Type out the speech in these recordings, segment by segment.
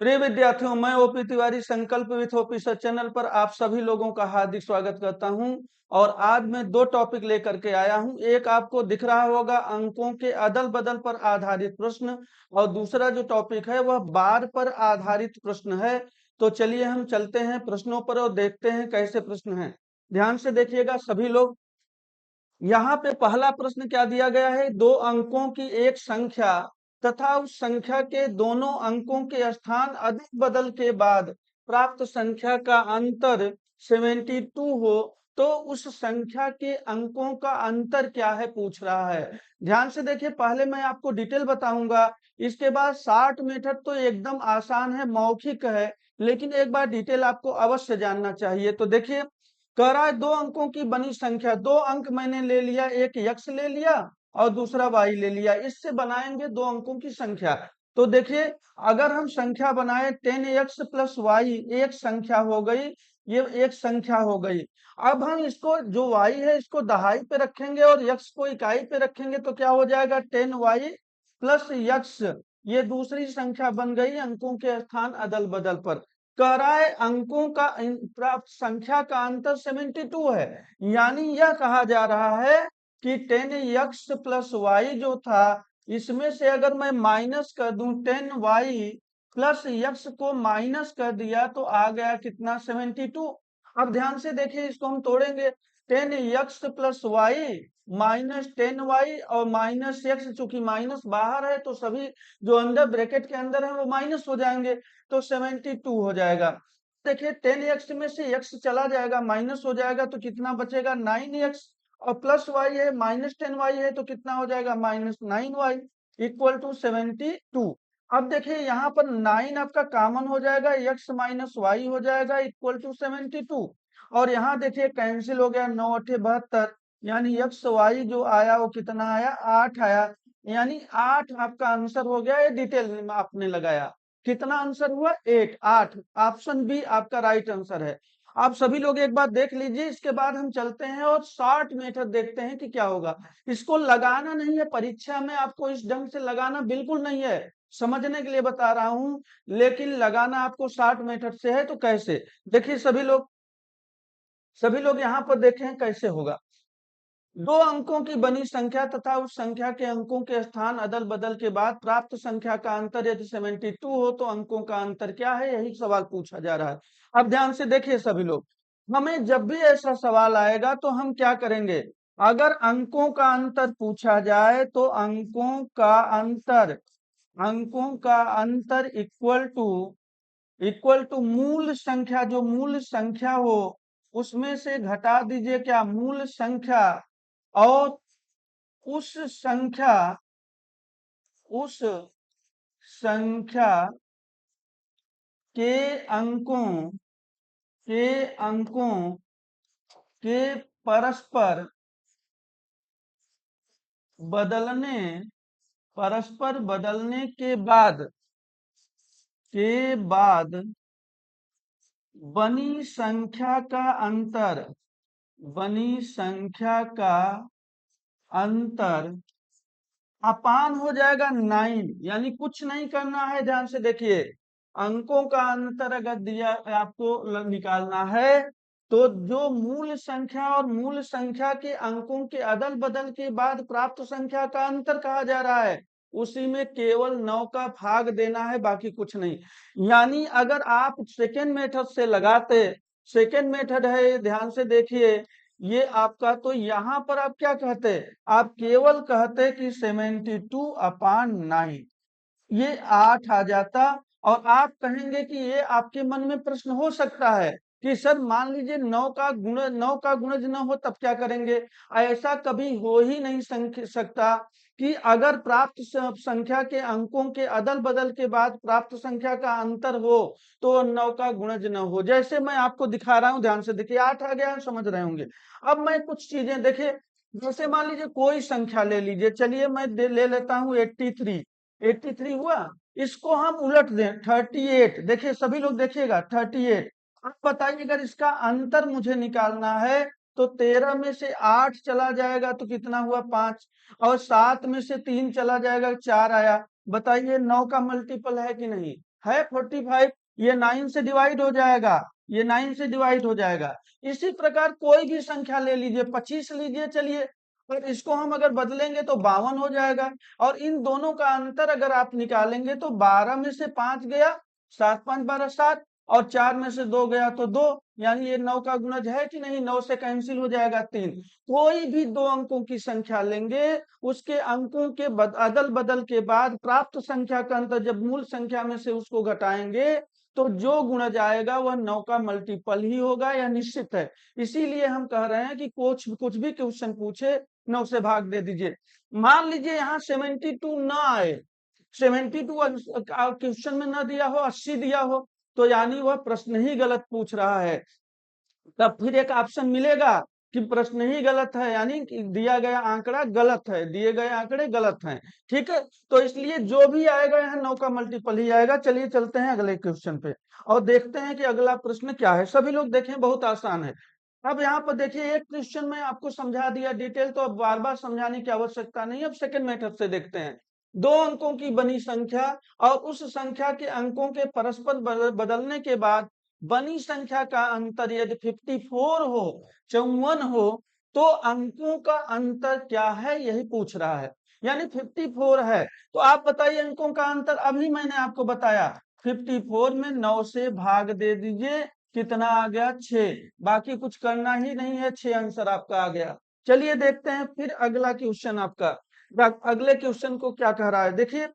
प्रिय विद्यार्थियों, मैं ओपी तिवारी संकल्प विथ ओपी सर चैनल पर आप सभी लोगों का हार्दिक स्वागत करता हूं। और आज मैं दो टॉपिक लेकर के आया हूं। एक आपको दिख रहा होगा अंकों के अदल बदल पर आधारित प्रश्न, और दूसरा जो टॉपिक है वह बार पर आधारित प्रश्न है। तो चलिए हम चलते हैं प्रश्नों पर और देखते हैं कैसे प्रश्न हैं। ध्यान से देखिएगा सभी लोग। यहाँ पे पहला प्रश्न क्या दिया गया है, दो अंकों की एक संख्या तथा उस संख्या के दोनों अंकों के स्थान अधिक बदल के बाद प्राप्त संख्या का अंतर 72 हो तो उस संख्या के अंकों का अंतर क्या है पूछ रहा है। ध्यान से देखिए, पहले मैं आपको डिटेल बताऊंगा, इसके बाद 60 मेथड तो एकदम आसान है, मौखिक है, लेकिन एक बार डिटेल आपको अवश्य जानना चाहिए। तो देखिए, कह रहा है दो अंकों की बनी संख्या, दो अंक मैंने ले लिया, एक यक्ष ले लिया और दूसरा वाई ले लिया, इससे बनाएंगे दो अंकों की संख्या। तो देखिए, अगर हम संख्या बनाए 10x प्लस वाई, एक संख्या हो गई, ये एक संख्या हो गई। अब हम इसको, जो y है इसको दहाई पे रखेंगे और x को इकाई पे रखेंगे, तो क्या हो जाएगा 10y प्लस यक्ष, ये दूसरी संख्या बन गई अंकों के स्थान अदल बदल पर। कह रहा है अंकों का प्राप्त संख्या का अंतर 72 है, यानी यह कहा जा रहा है कि 10x प्लस वाई जो था, इसमें से अगर मैं माइनस कर दूं 10y प्लस यक्स को माइनस कर दिया तो आ गया कितना 72। अब ध्यान से देखिए, इसको हम तोड़ेंगे, 10x plus Y minus 10y और माइनस x, चूंकि माइनस बाहर है तो सभी जो अंदर ब्रैकेट के अंदर है वो माइनस हो जाएंगे, तो 72 हो जाएगा। देखिए 10x में से x चला जाएगा, माइनस हो जाएगा, तो कितना बचेगा 9x, और प्लस y है माइनस 10y है तो कितना हो जाएगा माइनस 9y इक्वल टू 72। अब देखिए यहाँ पर 9 आपका कॉमन हो जाएगा, x माइनस वाई हो जाएगा इक्वल टू 72। और यहाँ देखिए कैंसिल हो गया, 9 8 72, यानी x y जो आया वो कितना आया 8 आया, यानी 8 आपका आंसर हो गया। ये डिटेल में आपने लगाया, कितना आंसर हुआ 8 8, ऑप्शन बी आपका राइट आंसर है। आप सभी लोग एक बार देख लीजिए, इसके बाद हम चलते हैं और शॉर्ट मेथड देखते हैं कि क्या होगा। इसको लगाना नहीं है, परीक्षा में आपको इस ढंग से लगाना बिल्कुल नहीं है, समझने के लिए बता रहा हूं, लेकिन लगाना आपको शॉर्ट मेथड से है। तो कैसे, देखिए सभी लोग यहाँ पर देखें कैसे होगा। दो अंकों की बनी संख्या तथा उस संख्या के अंकों के स्थान अदल बदल के बाद प्राप्त संख्या का अंतर यदि 72 हो तो अंकों का अंतर क्या है, यही सवाल पूछा जा रहा है। अब ध्यान से देखिए सभी लोग, हमें जब भी ऐसा सवाल आएगा तो हम क्या करेंगे, अगर अंकों का अंतर पूछा जाए तो अंकों का अंतर इक्वल टू मूल संख्या, जो मूल संख्या हो उसमें से घटा दीजिए क्या मूल संख्या, और उस संख्या उस संख्या के अंकों के अंकों के परस्पर बदलने परस्पर बदलने के बाद बनी संख्या का अंतर बनी संख्या का अंतर अपान हो जाएगा 9, यानी कुछ नहीं करना है। ध्यान से देखिए, अंकों का अंतर अगर दिया आपको निकालना है तो जो मूल संख्या और मूल संख्या के अंकों के अदल बदल के बाद प्राप्त संख्या का अंतर कहा जा रहा है, उसी में केवल 9 का भाग देना है, बाकी कुछ नहीं। यानी अगर आप सेकेंड मेथड से लगाते, सेकेंड मेथड है, ध्यान से देखिए, ये आपका, तो यहाँ पर आप क्या कहते, आप केवल कहते कि 72 अपान 9, ये 8 आ जाता। और आप कहेंगे कि ये आपके मन में प्रश्न हो सकता है कि सर मान लीजिए 9 का गुणज न हो तब क्या करेंगे। ऐसा कभी हो ही नहीं सकता कि अगर प्राप्त संख्या के अंकों के अदल बदल के बाद प्राप्त संख्या का अंतर हो तो 9 का गुणज न हो। जैसे मैं आपको दिखा रहा हूं, ध्यान से देखिए, 8 आ गया, समझ रहे होंगे। अब मैं कुछ चीजें देखिए, जैसे मान लीजिए कोई संख्या ले लीजिए, चलिए मैं ले लेता हूं 83, 83 हुआ, इसको हम उलट दें 38, देखिए सभी लोग देखिएगा 38। अब बताइए, अगर इसका अंतर मुझे निकालना है तो 13 में से 8 चला जाएगा तो कितना हुआ 5, और 7 में से 3 चला जाएगा 4 आया। बताइए 9 का मल्टीपल है कि नहीं, है 45, ये 9 से डिवाइड हो जाएगा, ये 9 से डिवाइड हो जाएगा। इसी प्रकार कोई भी संख्या ले लीजिए, 25 लीजिए चलिए, और इसको हम अगर बदलेंगे तो 52 हो जाएगा। और इन दोनों का अंतर अगर आप निकालेंगे तो 12 में से 5 गया, 7 5 12 7, और 4 में से 2 गया तो 2, यानी ये 9 का गुणज है कि नहीं, 9 से कैंसिल हो जाएगा 3। कोई भी दो अंकों की संख्या लेंगे, उसके अंकों के अदल बदल के बाद प्राप्त संख्या का अंतर जब मूल संख्या में से उसको घटाएंगे तो जो गुणज आएगा वह 9 का मल्टीपल ही होगा, यह निश्चित है। इसीलिए हम कह रहे हैं कि कुछ भी क्वेश्चन पूछे 9 से भाग दे दीजिए। मान लीजिए यहाँ 72 ना आए, 72 क्वेश्चन में न दिया हो, 80 दिया हो, तो यानी वह प्रश्न ही गलत पूछ रहा है। तब फिर एक ऑप्शन मिलेगा कि प्रश्न ही गलत है, यानी कि दिया गया आंकड़ा गलत है, दिए गए आंकड़े गलत हैं। ठीक है, तो इसलिए जो भी आएगा यहाँ 9 का मल्टीपल ही आएगा। चलिए चलते हैं अगले क्वेश्चन पे और देखते हैं कि अगला प्रश्न क्या है। सभी लोग देखें, बहुत आसान है। अब यहाँ पर देखिए, एक क्वेश्चन में आपको समझा दिया डिटेल, तो अब बार बार समझाने की आवश्यकता नहीं। अब सेकंड मेथड से देखते हैं। दो अंकों की बनी संख्या और उस संख्या के अंकों के परस्पर बदलने के बाद बनी संख्या का अंतर यदि 54 हो, 54 हो, तो अंकों का अंतर क्या है, यही पूछ रहा है। यानी 54 है, तो आप बताइए अंकों का अंतर। अभी मैंने आपको बताया 54 में 9 से भाग दे दीजिए, कितना आ गया, 6। बाकी कुछ करना ही नहीं है, 6 आंसर आपका आ गया। चलिए देखते हैं फिर अगला क्वेश्चन आपका। अगले क्वेश्चन को क्या कह रहा है, देखिए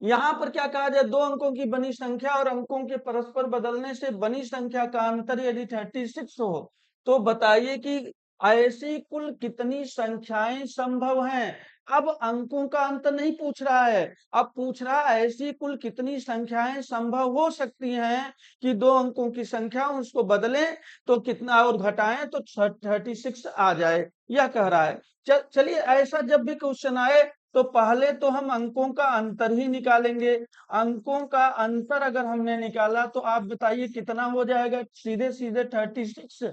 यहाँ पर क्या कहा जाए, दो अंकों की बनी संख्या और अंकों के परस्पर बदलने से बनी संख्या का अंतर यदि 36 हो, तो बताइए कि ऐसी कुल कितनी संख्याएं संभव हैं। अब अंकों का अंतर नहीं पूछ रहा है, अब पूछ रहा है ऐसी कुल कितनी संख्याएं संभव हो सकती हैं कि दो अंकों की संख्या उसको बदलें तो कितना और घटाएं तो 36 आ जाए, यह कह रहा है। चलिए ऐसा जब भी क्वेश्चन आए तो पहले तो हम अंकों का अंतर ही निकालेंगे। अंकों का अंतर अगर हमने निकाला तो आप बताइए कितना हो जाएगा, सीधे सीधे 36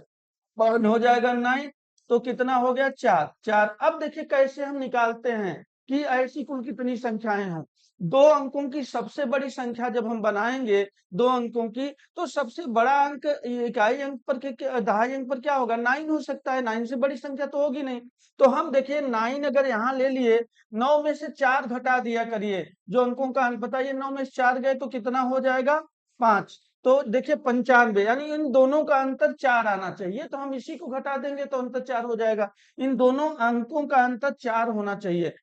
वन हो जाएगा 9, तो कितना हो गया, 4 4। अब देखिए कैसे हम निकालते हैं कि ऐसी कुल कितनी संख्याएं हैं। दो अंकों की सबसे बड़ी संख्या जब हम बनाएंगे दो अंकों की, तो सबसे बड़ा अंक इकाई अंक पर दहाई अंक पर क्या होगा, 9 हो सकता है। 9 से बड़ी संख्या तो होगी नहीं। तो हम देखिए 9 अगर यहाँ ले लिए, 9 में से 4 घटा दिया करिए, जो अंकों का अंक बताइए, 9 में से 4 गए तो कितना हो जाएगा, 5। तो देखिए 95, यानी इन दोनों का अंतर 4 आना चाहिए, तो हम इसी को घटा देंगे तो अंतर 4 हो जाएगा। इन दोनों अंकों का अंतर 4 होना चाहिए।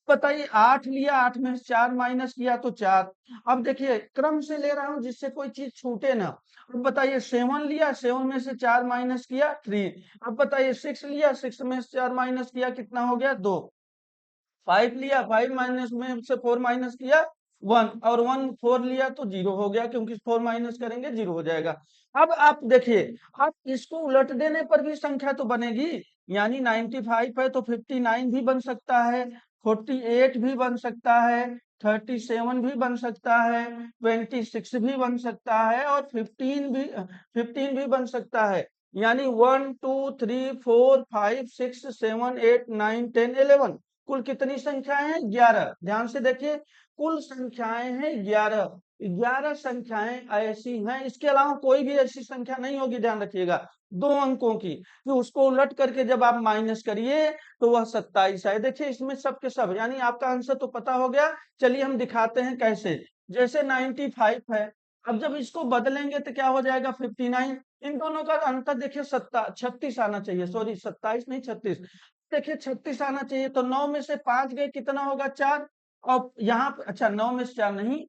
बताइए 8 लिया, 8 में से 4 माइनस किया तो 4। अब देखिए क्रम से ले रहा हूं जिससे कोई चीज छूटे ना। अब बताइए 7 लिया, 7 में से 4 माइनस किया 3। अब बताइए 6 लिया, 6 में से 4 माइनस किया, कितना हो गया, 2। 5 लिया, 5 माइनस में से 4 माइनस किया 1, और 1 4 लिया तो 0 हो गया, क्योंकि 4 माइनस करेंगे 0 हो जाएगा। अब आप देखिए, अब इसको उलट देने पर भी संख्या तो बनेगी, यानी 95 है तो 59 भी बन सकता है, 48 भी बन सकता है, 37 भी बन सकता है, 26 भी बन सकता है, और 15 भी बन सकता है। यानी 1 2 3 4 5 6 7 8 9 10 11, कुल कितनी संख्याएं हैं, 11। ध्यान से देखिए, कुल संख्याएं हैं 11। 11 संख्याएं ऐसी हैं, इसके अलावा कोई भी ऐसी संख्या नहीं होगी, ध्यान रखिएगा, दो अंकों की। तो उसको उलट करके जब आप माइनस करिए तो वह 27 है। देखिए इसमें सब के सब, यानी आपका आंसर तो पता हो गया। चलिए हम दिखाते हैं कैसे। जैसे 95 है, अब जब इसको बदलेंगे तो क्या हो जाएगा, 59। इन दोनों का अंतर देखिए 36 आना चाहिए, सॉरी 27 नहीं 36। देखिए 36 आना चाहिए, तो 9 में से 5 गए, कितना होगा, 4। और यहाँ अच्छा 9 में से 4 नहीं,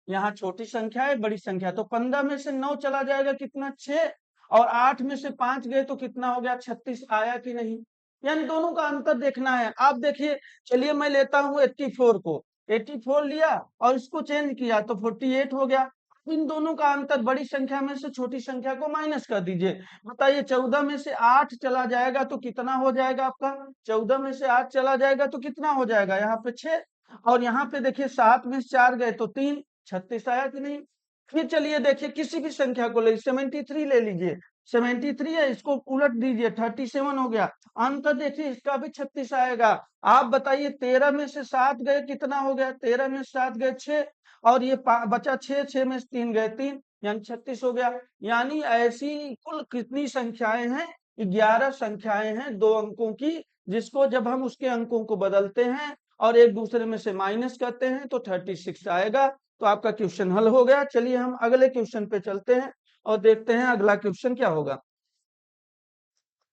यहाँ छोटी संख्या है बड़ी संख्या, तो 15 में से 9 चला जाएगा, कितना, 6। और 8 में से 5 गए तो कितना हो गया, 36 आया कि नहीं। यानी दोनों का अंतर देखना है। आप देखिए, चलिए मैं लेता हूँ 84 को, 84 लिया और इसको चेंज किया तो 48 हो गया। इन दोनों का अंतर, बड़ी संख्या में से छोटी संख्या को माइनस कर दीजिए। बताइए 14 में से 8 चला जाएगा तो कितना हो जाएगा आपका, 14 में से 8 चला जाएगा तो कितना हो जाएगा, यहाँ पे 6। और यहाँ पे देखिए 7 में से 4 गए तो 3, 36 आया कि नहीं। फिर चलिए देखिए किसी भी संख्या को ले, 73 ले लीजिए, 73 है, इसको उलट दीजिए, 37 हो गया। अंत देखिए इसका भी 36 आएगा। आप बताइए 13 में से 7 गए, कितना हो गया, 13 में से 7 गए 6। और ये बचा 6, 6 में से 3 गए 3, यानी 36 हो गया। यानी ऐसी कुल कितनी संख्याएं हैं? 11 संख्याएं हैं 2 अंकों की, जिसको जब हम उसके अंकों को बदलते हैं और एक दूसरे में से माइनस करते हैं तो 36 आएगा। तो आपका क्वेश्चन हल हो गया। चलिए हम अगले क्वेश्चन पे चलते हैं और देखते हैं अगला क्वेश्चन क्या होगा।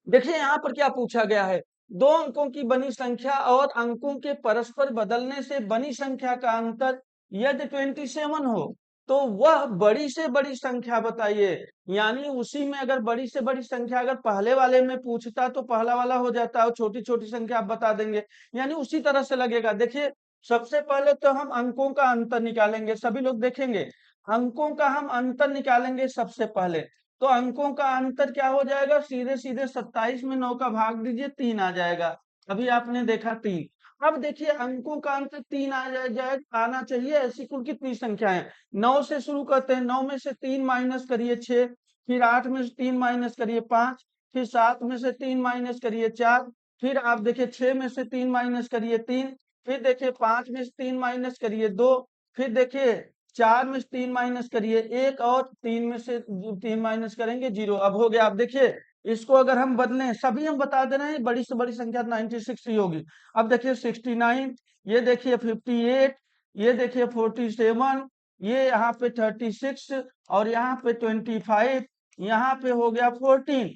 देखिए यहाँ पर क्या पूछा गया है, 2 अंकों की बनी संख्या और अंकों के परस्पर बदलने से बनी संख्या का अंतर यदि 27 हो तो वह बड़ी से बड़ी संख्या बताइए। यानी उसी में अगर बड़ी से बड़ी संख्या अगर पहले वाले में पूछता तो पहला वाला हो जाता और छोटी छोटी संख्या आप बता देंगे, यानी उसी तरह से लगेगा। देखिए सबसे पहले तो हम अंकों का अंतर निकालेंगे, सभी लोग देखेंगे अंकों का हम अंतर निकालेंगे सबसे पहले। तो अंकों का अंतर क्या हो जाएगा, सीधे सीधे 27 में 9 का भाग दीजिए 3 आ जाएगा। अभी आपने देखा 3। अब देखिए अंकों का अंतर 3 आना चाहिए। ऐसी कुल कितनी संख्या है, 9 से शुरू करते हैं। 9 में से 3 माइनस करिए 6, फिर 8 में से 3 माइनस करिए 5, फिर 7 में से 3 माइनस करिए 4, फिर आप देखिए 6 में से 3 माइनस करिए 3, फिर देखिए 5 में से 3 माइनस करिए 2, फिर देखिए 4 में से 3 माइनस करिए 1 और 3 में से 3 माइनस करेंगे 0। अब हो गया। आप देखिए इसको अगर हम बदलें, सभी हम बता दे रहे हैं बड़ी से बड़ी संख्या 96 ही होगी। अब देखिए 69, ये देखिए 58, ये देखिए 47, ये यहाँ पे 36 और यहाँ पे 25, यहाँ पे हो गया 14।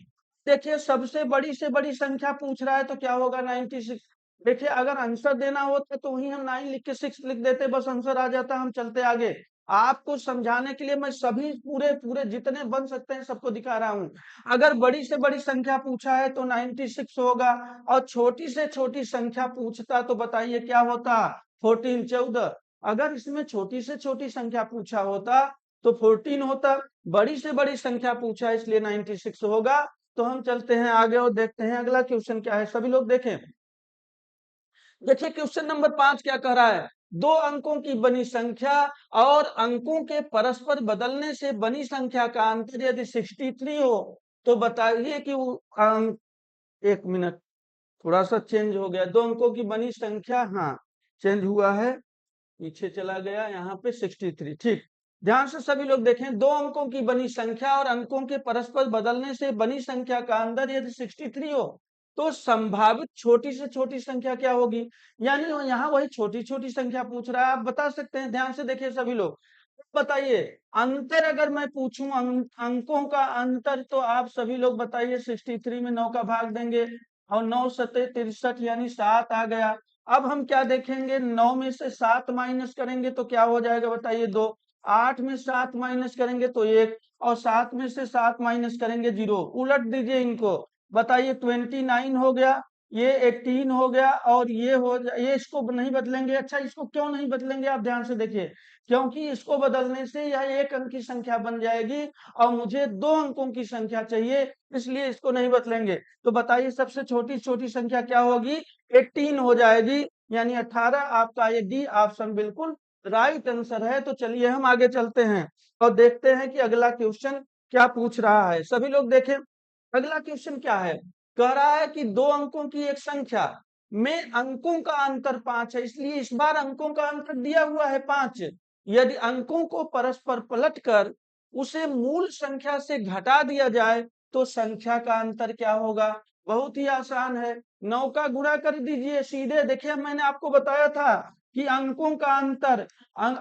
देखिए सबसे बड़ी से बड़ी संख्या पूछ रहा है तो क्या होगा 96। देखिए अगर आंसर देना होता तो वही हम 9 लिख के 6 लिख देते, बस आंसर आ जाता, हम चलते आगे। आपको समझाने के लिए मैं सभी पूरे पूरे जितने बन सकते हैं सबको दिखा रहा हूं। अगर बड़ी से बड़ी संख्या पूछा है तो 96 होगा, और छोटी से छोटी संख्या पूछता तो बताइए क्या होता, 14 14। अगर इसमें छोटी से छोटी संख्या पूछा होता तो 14 होता, बड़ी से बड़ी संख्या पूछा इसलिए 96 होगा। तो हम चलते हैं आगे और देखते हैं अगला क्वेश्चन क्या है। सभी लोग देखें, देखिए क्वेश्चन नंबर 5 क्या कह रहा है, 2 अंकों की बनी संख्या और अंकों के परस्पर बदलने से बनी संख्या का अंतर यदि 63 हो तो बताइए कि वो अंक, एक मिनट थोड़ा सा चेंज हो गया, 2 अंकों की बनी संख्या, हाँ चेंज हुआ है, पीछे चला गया, यहाँ पे 63। ठीक, ध्यान से सभी लोग देखें, 2 अंकों की बनी संख्या और अंकों के परस्पर बदलने से बनी संख्या का अंतर यदि 63 हो तो संभावित छोटी से छोटी संख्या क्या होगी। यानी यहाँ वही छोटी छोटी संख्या पूछ रहा है, आप बता सकते हैं। ध्यान से देखिए सभी लोग, बताइए अंतर अगर मैं पूछूं अंकों का अंतर तो आप सभी लोग बताइए 63 में 9 का भाग देंगे और 9 सते 63 यानी 7 आ गया। अब हम क्या देखेंगे, 9 में से 7 माइनस करेंगे तो क्या हो जाएगा बताइए 2, 8 में 7 माइनस करेंगे तो 1 और 7 में से 7 माइनस करेंगे 0। उलट दीजिए इनको, बताइए 29 हो गया, ये 18 हो गया और ये इसको नहीं बदलेंगे। अच्छा इसको क्यों नहीं बदलेंगे, आप ध्यान से देखिए, क्योंकि इसको बदलने से यह 1 अंक की संख्या बन जाएगी और मुझे 2 अंकों की संख्या चाहिए, इसलिए इसको नहीं बदलेंगे। तो बताइए सबसे छोटी छोटी संख्या क्या होगी, 18 हो जाएगी, यानी 18। आपका ये डी ऑप्शन बिल्कुल राइट आंसर है। तो चलिए हम आगे चलते हैं और देखते हैं कि अगला क्वेश्चन क्या पूछ रहा है। सभी लोग देखें अगला क्वेश्चन क्या है, कह रहा है कि 2 अंकों की एक संख्या में अंकों का अंतर 5 है, इसलिए इस बार अंकों का अंतर दिया हुआ है 5। यदि अंकों को परस्पर पलटकर उसे मूल संख्या से घटा दिया जाए तो संख्या का अंतर क्या होगा। बहुत ही आसान है, 9 का गुणा कर दीजिए सीधे। देखिए मैंने आपको बताया था कि अंकों का अंतर,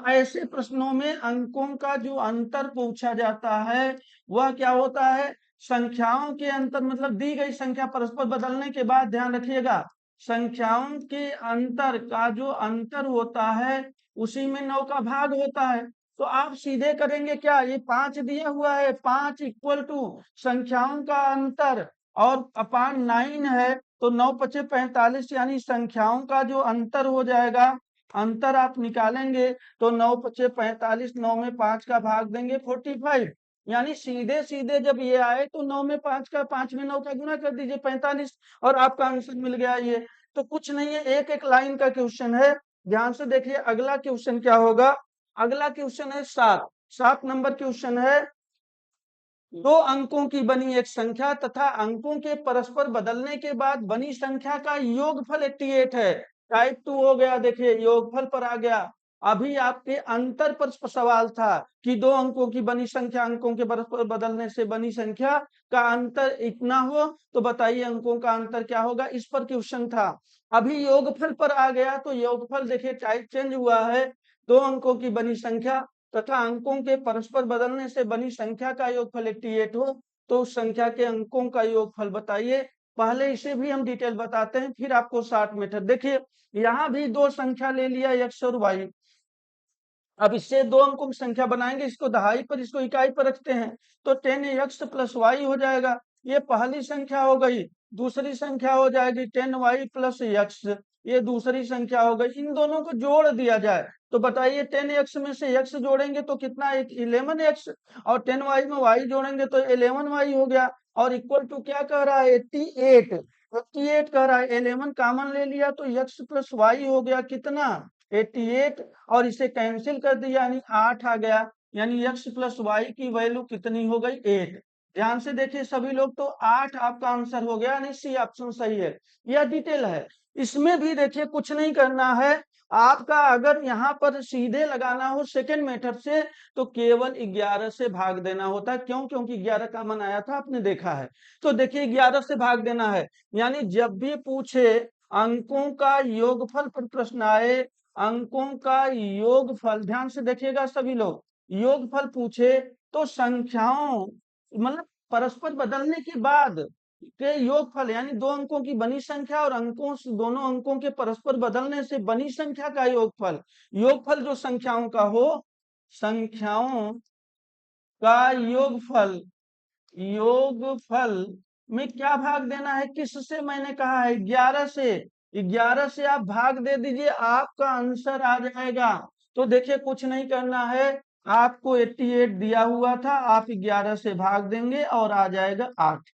ऐसे प्रश्नों में अंकों का जो अंतर पूछा जाता है वह क्या होता है, संख्याओं के अंतर, मतलब दी गई संख्या परस्पर बदलने के बाद, ध्यान रखिएगा संख्याओं के अंतर का जो अंतर होता है उसी में 9 का भाग होता है। तो आप सीधे करेंगे क्या, ये 5 दिया हुआ है, 5 इक्वल टू संख्याओं का अंतर और अपान 9 है, तो 9 पचे 45 यानी संख्याओं का जो अंतर हो जाएगा, अंतर आप निकालेंगे तो 9 पचे 45, 9 में 5 का भाग देंगे 45, यानी सीधे सीधे जब ये आए तो 9 में 5 का, 5 में 9 का गुना कर दीजिए 45 और आपका आंसर मिल गया। ये तो कुछ नहीं है, एक एक लाइन का क्वेश्चन है। ध्यान से देखिए अगला क्वेश्चन क्या होगा, अगला क्वेश्चन है 7 नंबर क्वेश्चन है, 2 अंकों की बनी एक संख्या तथा अंकों के परस्पर बदलने के बाद बनी संख्या का योगफल 88 है। टाइप 2 हो गया, देखिए योगफल पर आ गया। अभी आपके अंतर पर सवाल था कि 2 अंकों की बनी संख्या अंकों के परस्पर बदलने से बनी संख्या का अंतर इतना हो, तो बताइए अंकों का अंतर क्या होगा, इस पर क्वेश्चन था। अभी योगफल पर आ गया तो योगफल देखिए टाइप चेंज हुआ है। 2 अंकों की बनी संख्या तथा अंकों के परस्पर बदलने से बनी संख्या का योगफल 88 हो, तो उस संख्या के अंकों का योगफल बताइए। पहले इसे भी हम डिटेल बताते हैं, फिर आपको शॉर्ट मेथड। देखिए यहाँ भी 2 संख्या ले लिया x और y। अब इससे 2 अंकों की संख्या बनाएंगे, इसको दहाई पर इसको इकाई पर रखते हैं, तो 10x प्लस y हो जाएगा। ये पहली संख्या हो गई। दूसरी संख्या हो जाएगी 10y प्लस x, ये दूसरी संख्या हो गई। इन दोनों को जोड़ दिया जाए तो बताइए 10x में से x जोड़ेंगे तो कितना, 11x, और 10y में y जोड़ेंगे तो 11y हो गया, और इक्वल टू क्या कह रहा है, 88। 88 कह रहा है, 11 कॉमन ले लिया तो x प्लस y हो गया कितना, 88, और इसे कैंसिल कर दिया यानी 8 आ गया, यानी x प्लस वाई की वैल्यू कितनी हो गई, 8। ध्यान से देखिए सभी लोग, तो 8 आपका आंसर हो गया, यानी सी ऑप्शन सही है। यह डिटेल है। इसमें भी देखिए कुछ नहीं करना है आपका, अगर यहाँ पर सीधे लगाना हो सेकेंड मेथड से तो केवल 11 से भाग देना होता है। क्यों? क्योंकि 11 कॉमन आया था, आपने देखा है। तो देखिए 11 से भाग देना है, यानी जब भी पूछे अंकों का योगफल पर प्रश्न आए, अंकों का योगफल, ध्यान से देखिएगा सभी लोग, योगफल पूछे तो संख्याओं मतलब परस्पर बदलने के बाद के योगफल, यानी 2 अंकों की बनी संख्या और अंकों दोनों अंकों के परस्पर बदलने से बनी संख्या का योगफल, योगफल जो संख्याओं का हो, संख्याओं का योगफल, योगफल में क्या भाग देना है, किससे मैंने कहा है, 11 से। 11 से आप भाग दे दीजिए, आपका आंसर आ जाएगा। तो देखिए कुछ नहीं करना है, आपको 88 दिया हुआ था, आप 11 से भाग देंगे और आ जाएगा 8।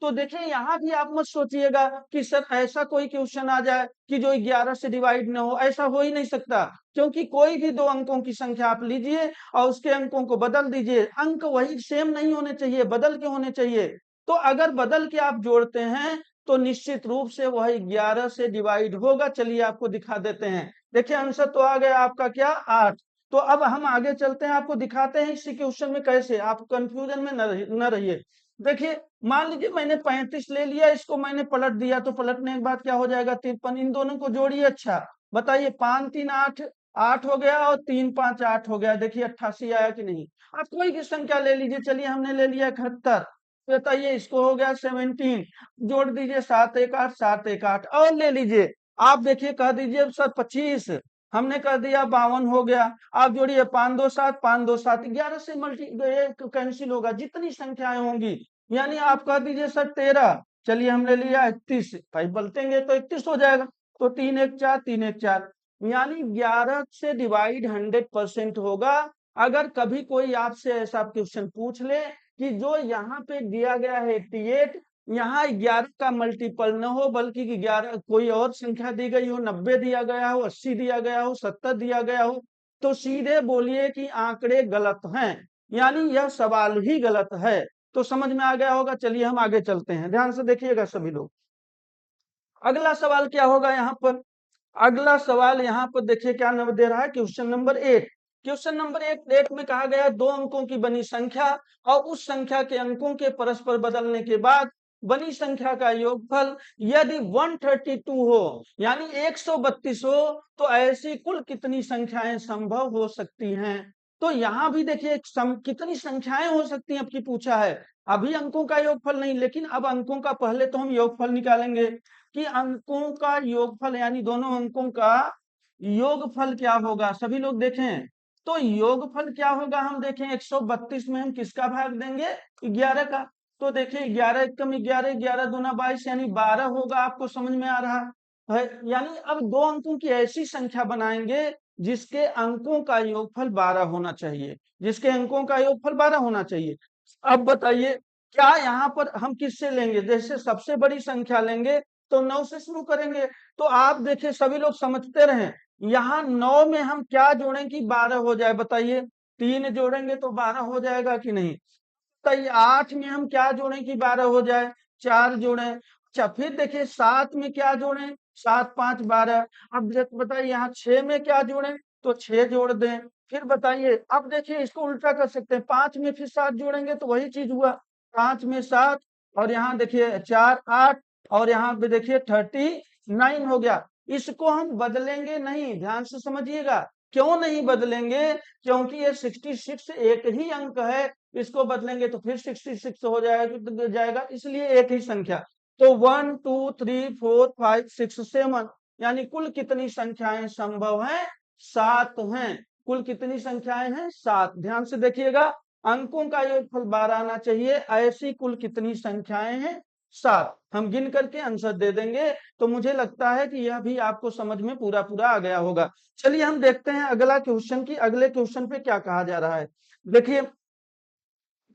तो देखिए यहाँ भी आप मत सोचिएगा कि सर ऐसा कोई क्वेश्चन आ जाए कि जो 11 से डिवाइड ना हो, ऐसा हो ही नहीं सकता। क्योंकि कोई भी 2 अंकों की संख्या आप लीजिए और उसके अंकों को बदल दीजिए, अंक वही सेम नहीं होने चाहिए, बदल के होने चाहिए। तो अगर बदल के आप जोड़ते हैं तो निश्चित रूप से वह 11 से डिवाइड होगा। चलिए आपको दिखा देते हैं। देखिए आंसर तो आ गया आपका क्या, 8। तो अब हम आगे चलते हैं, आपको दिखाते हैं इसी क्वेश्चन में कैसे, आप कंफ्यूजन में न रहिए। देखिए मान लीजिए मैंने 35 ले लिया, इसको मैंने पलट दिया, तो पलटने के बाद क्या हो जाएगा, 53। इन दोनों को जोड़िए। अच्छा बताइए, 5 3 8, 8 हो गया, और 3 5 8 हो गया। देखिए 88 आया कि नहीं। आप कोई भी संख्या ले लीजिए, चलिए हमने ले लिया 71। बताइए इसको हो गया 17, जोड़ दीजिए 7 1 8, 7 1 8, और ले लीजिए। आप देखिए कह दीजिए सर 25, हमने कर दिया 52 हो गया। आप जोड़िए 5 2 7, 5 2 7, 11 से मल्टी कैंसिल होगा, जितनी संख्याएं होंगी, यानी आप कह दीजिए सर 13। चलिए हमने लिया 31, भाई बलतेंगे तो 31 हो जाएगा। तो 3 1 4, 3 1 4, यानी 11 से डिवाइड 100% होगा। अगर कभी कोई आपसे ऐसा क्वेश्चन पूछ ले कि जो यहाँ पे दिया गया है 88, यहाँ 11 का मल्टीपल न हो, बल्कि 11 कोई और संख्या दी गई हो, 90 दिया गया हो, 80 दिया गया हो, 70 दिया गया हो, तो सीधे बोलिए कि आंकड़े गलत हैं, यानी यह सवाल ही गलत है। तो समझ में आ गया होगा। चलिए हम आगे चलते हैं, ध्यान से देखिएगा सभी लोग। अगला सवाल क्या होगा यहाँ पर, अगला सवाल यहाँ पर देखिए क्या नंबर दे रहा है, क्वेश्चन नंबर 8। क्वेश्चन नंबर 8 में कहा गया 2 अंकों की बनी संख्या और उस संख्या के अंकों के परस्पर बदलने के बाद बनी संख्या का योगफल यदि 132 हो, यानी 132 हो, तो ऐसी कुल कितनी संख्याएं संभव हो सकती हैं। तो यहाँ भी देखिए कितनी संख्याएं हो सकती हैं आपकी पूछा है। अभी अंकों का योगफल नहीं, लेकिन अब अंकों का पहले तो हम योगफल निकालेंगे कि अंकों का योगफल, यानी दोनों अंकों का योगफल क्या होगा। सभी लोग देखें तो योगफल क्या होगा, हम देखें 132 में हम किसका भाग देंगे, 11 का। तो देखिए 11 एकम 11, 11 दूना 22, यानी 12 होगा। आपको समझ में आ रहा है। यानी अब 2 अंकों की ऐसी संख्या बनाएंगे जिसके अंकों का योगफल 12 होना चाहिए, जिसके अंकों का योगफल 12 होना चाहिए। अब बताइए क्या यहाँ पर हम किससे लेंगे, जैसे सबसे बड़ी संख्या लेंगे तो 9 से शुरू करेंगे। तो आप देखिए सभी लोग समझते रहें, यहाँ 9 में हम क्या जोड़ें कि 12 हो जाए, बताइए 3 जोड़ेंगे तो 12 हो जाएगा कि नहीं। बताइए 8 में हम क्या जोड़ें कि 12 हो जाए, 4 जोड़ें। अच्छा फिर देखिए 7 में क्या जोड़ें, 7 5 12। अब बताइए यहाँ 6 में क्या जोड़ें, तो 6 जोड़ दें। फिर बताइए, अब देखिए इसको उल्टा कर सकते हैं, 5 में फिर 7 जोड़ेंगे तो वही चीज हुआ, 5 में 7 और यहाँ देखिए 4 8 और यहाँ पे देखिए 39 हो गया। इसको हम बदलेंगे नहीं, ध्यान से समझिएगा। क्यों नहीं बदलेंगे? क्योंकि ये 66 एक ही अंक है, इसको बदलेंगे तो फिर 66 हो जाएगा, इसलिए एक ही संख्या। तो 1 2 3 4 5 6 7 यानी कुल कितनी संख्याएं संभव हैं? 7 हैं। कुल कितनी संख्याएं हैं? 7। ध्यान से देखिएगा, अंकों का योगफल 12 आना चाहिए, ऐसी कुल कितनी संख्याएं हैं? 7। हम गिन करके आंसर दे देंगे। तो मुझे लगता है कि यह भी आपको समझ में पूरा पूरा आ गया होगा। चलिए हम देखते हैं अगला क्वेश्चन की अगले क्वेश्चन पे क्या कहा जा रहा है। देखिए,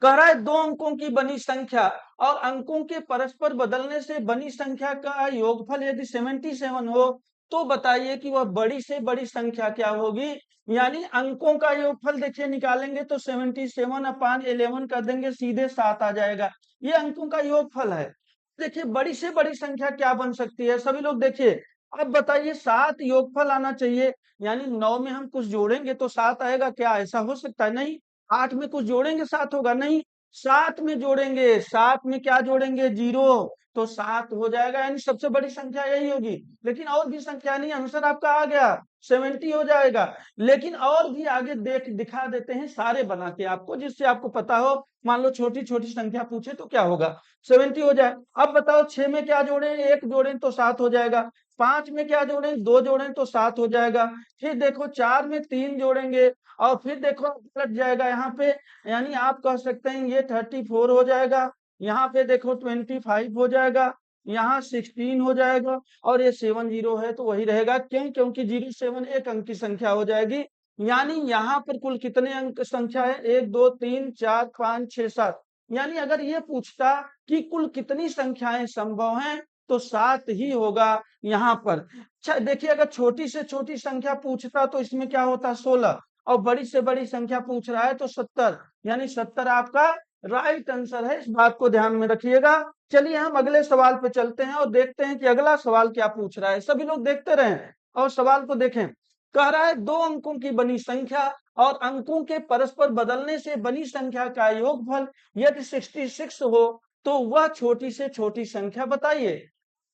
कह रहा है 2 अंकों की बनी संख्या और अंकों के परस्पर बदलने से बनी संख्या का योगफल यदि 77 हो तो बताइए कि वह बड़ी से बड़ी संख्या क्या होगी। यानी अंकों का योगफल देखिए निकालेंगे तो 77 अपान 11 कर देंगे, सीधे 7 आ जाएगा। ये अंकों का योगफल है। देखिए बड़ी से बड़ी संख्या क्या बन सकती है सभी लोग देखिए। अब बताइए 7 योगफल आना चाहिए, यानी 9 में हम कुछ जोड़ेंगे तो 7 आएगा, क्या ऐसा हो सकता है? नहीं। 8 में कुछ जोड़ेंगे 7 होगा? नहीं। 7 में जोड़ेंगे, 7 में क्या जोड़ेंगे? 0, तो 7 हो जाएगा, यानी सबसे बड़ी संख्या यही होगी। लेकिन और भी संख्या नहीं, आंसर आपका आ गया, 70 हो जाएगा। लेकिन और भी आगे दिखा देते हैं सारे बना के आपको, जिससे आपको पता हो। मान लो छोटी छोटी संख्या पूछे तो क्या होगा, 70 हो जाए। अब बताओ 6 में क्या जोड़े? 1 जोड़े तो 7 हो जाएगा। 5 में क्या जोड़े? 2 जोड़े तो 7 हो जाएगा। फिर देखो 4 में 3 जोड़ेंगे और फिर देखो पलट जाएगा यहाँ पे, यानी आप कह सकते हैं ये 34 हो जाएगा। यहाँ पे देखो 25 हो जाएगा, यहाँ 16 हो जाएगा और ये 70 है तो वही रहेगा। क्यों? क्योंकि 07 एक अंक की संख्या हो जाएगी। यानी यहाँ पर कुल कितने अंक संख्या है? 1 2 3 4 5 6 7। यानी अगर ये पूछता कि कुल कितनी संख्याएं संभव हैं तो 7 ही होगा यहाँ पर। अच्छा देखिए, अगर छोटी से छोटी संख्या पूछता तो इसमें क्या होता? 16, और बड़ी से बड़ी संख्या पूछ रहा है तो 70, यानी 70 आपका राइट आंसर है। इस बात को ध्यान में रखिएगा। चलिए हम अगले सवाल पे चलते हैं और देखते हैं कि अगला सवाल क्या पूछ रहा है। सभी लोग देखते रहें और सवाल को देखें। कह रहा है 2 अंकों की बनी संख्या और अंकों के परस्पर बदलने से बनी संख्या का योगफल यदि 66 हो तो वह छोटी से छोटी संख्या बताइए।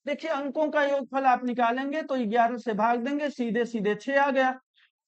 देखिए अंकों का योगफल आप निकालेंगे तो 11 से भाग देंगे, सीधे सीधे 6 आ गया।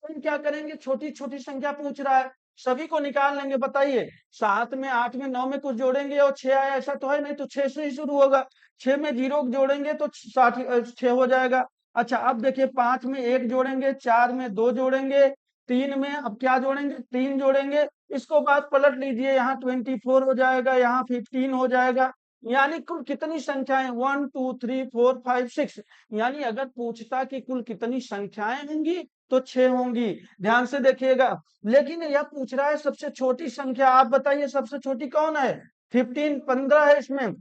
हम क्या करेंगे? छोटी छोटी संख्या पूछ रहा है, सभी को निकाल लेंगे। बताइए 7 में 8 में 9 में कुछ जोड़ेंगे और 6 आया, ऐसा तो है नहीं, तो 6 से ही शुरू होगा। 6 में 0 जोड़ेंगे तो 6 हो जाएगा। अच्छा अब देखिए 5 में 1 जोड़ेंगे, 4 में 2 जोड़ेंगे, 3 में अब क्या जोड़ेंगे? 3 जोड़ेंगे। इसको बात पलट लीजिए, यहाँ 24 हो जाएगा, यहाँ 15 हो जाएगा। यानी कुल कितनी संख्याएं? 1 2 3 4 5 6। यानी अगर पूछता कि कुल कितनी संख्याएं होंगी तो 6 होंगी। ध्यान से देखिएगा। लेकिन यह पूछ रहा है सबसे छोटी संख्या, आप बताइए सबसे छोटी कौन है? 15, 15 है इसमें,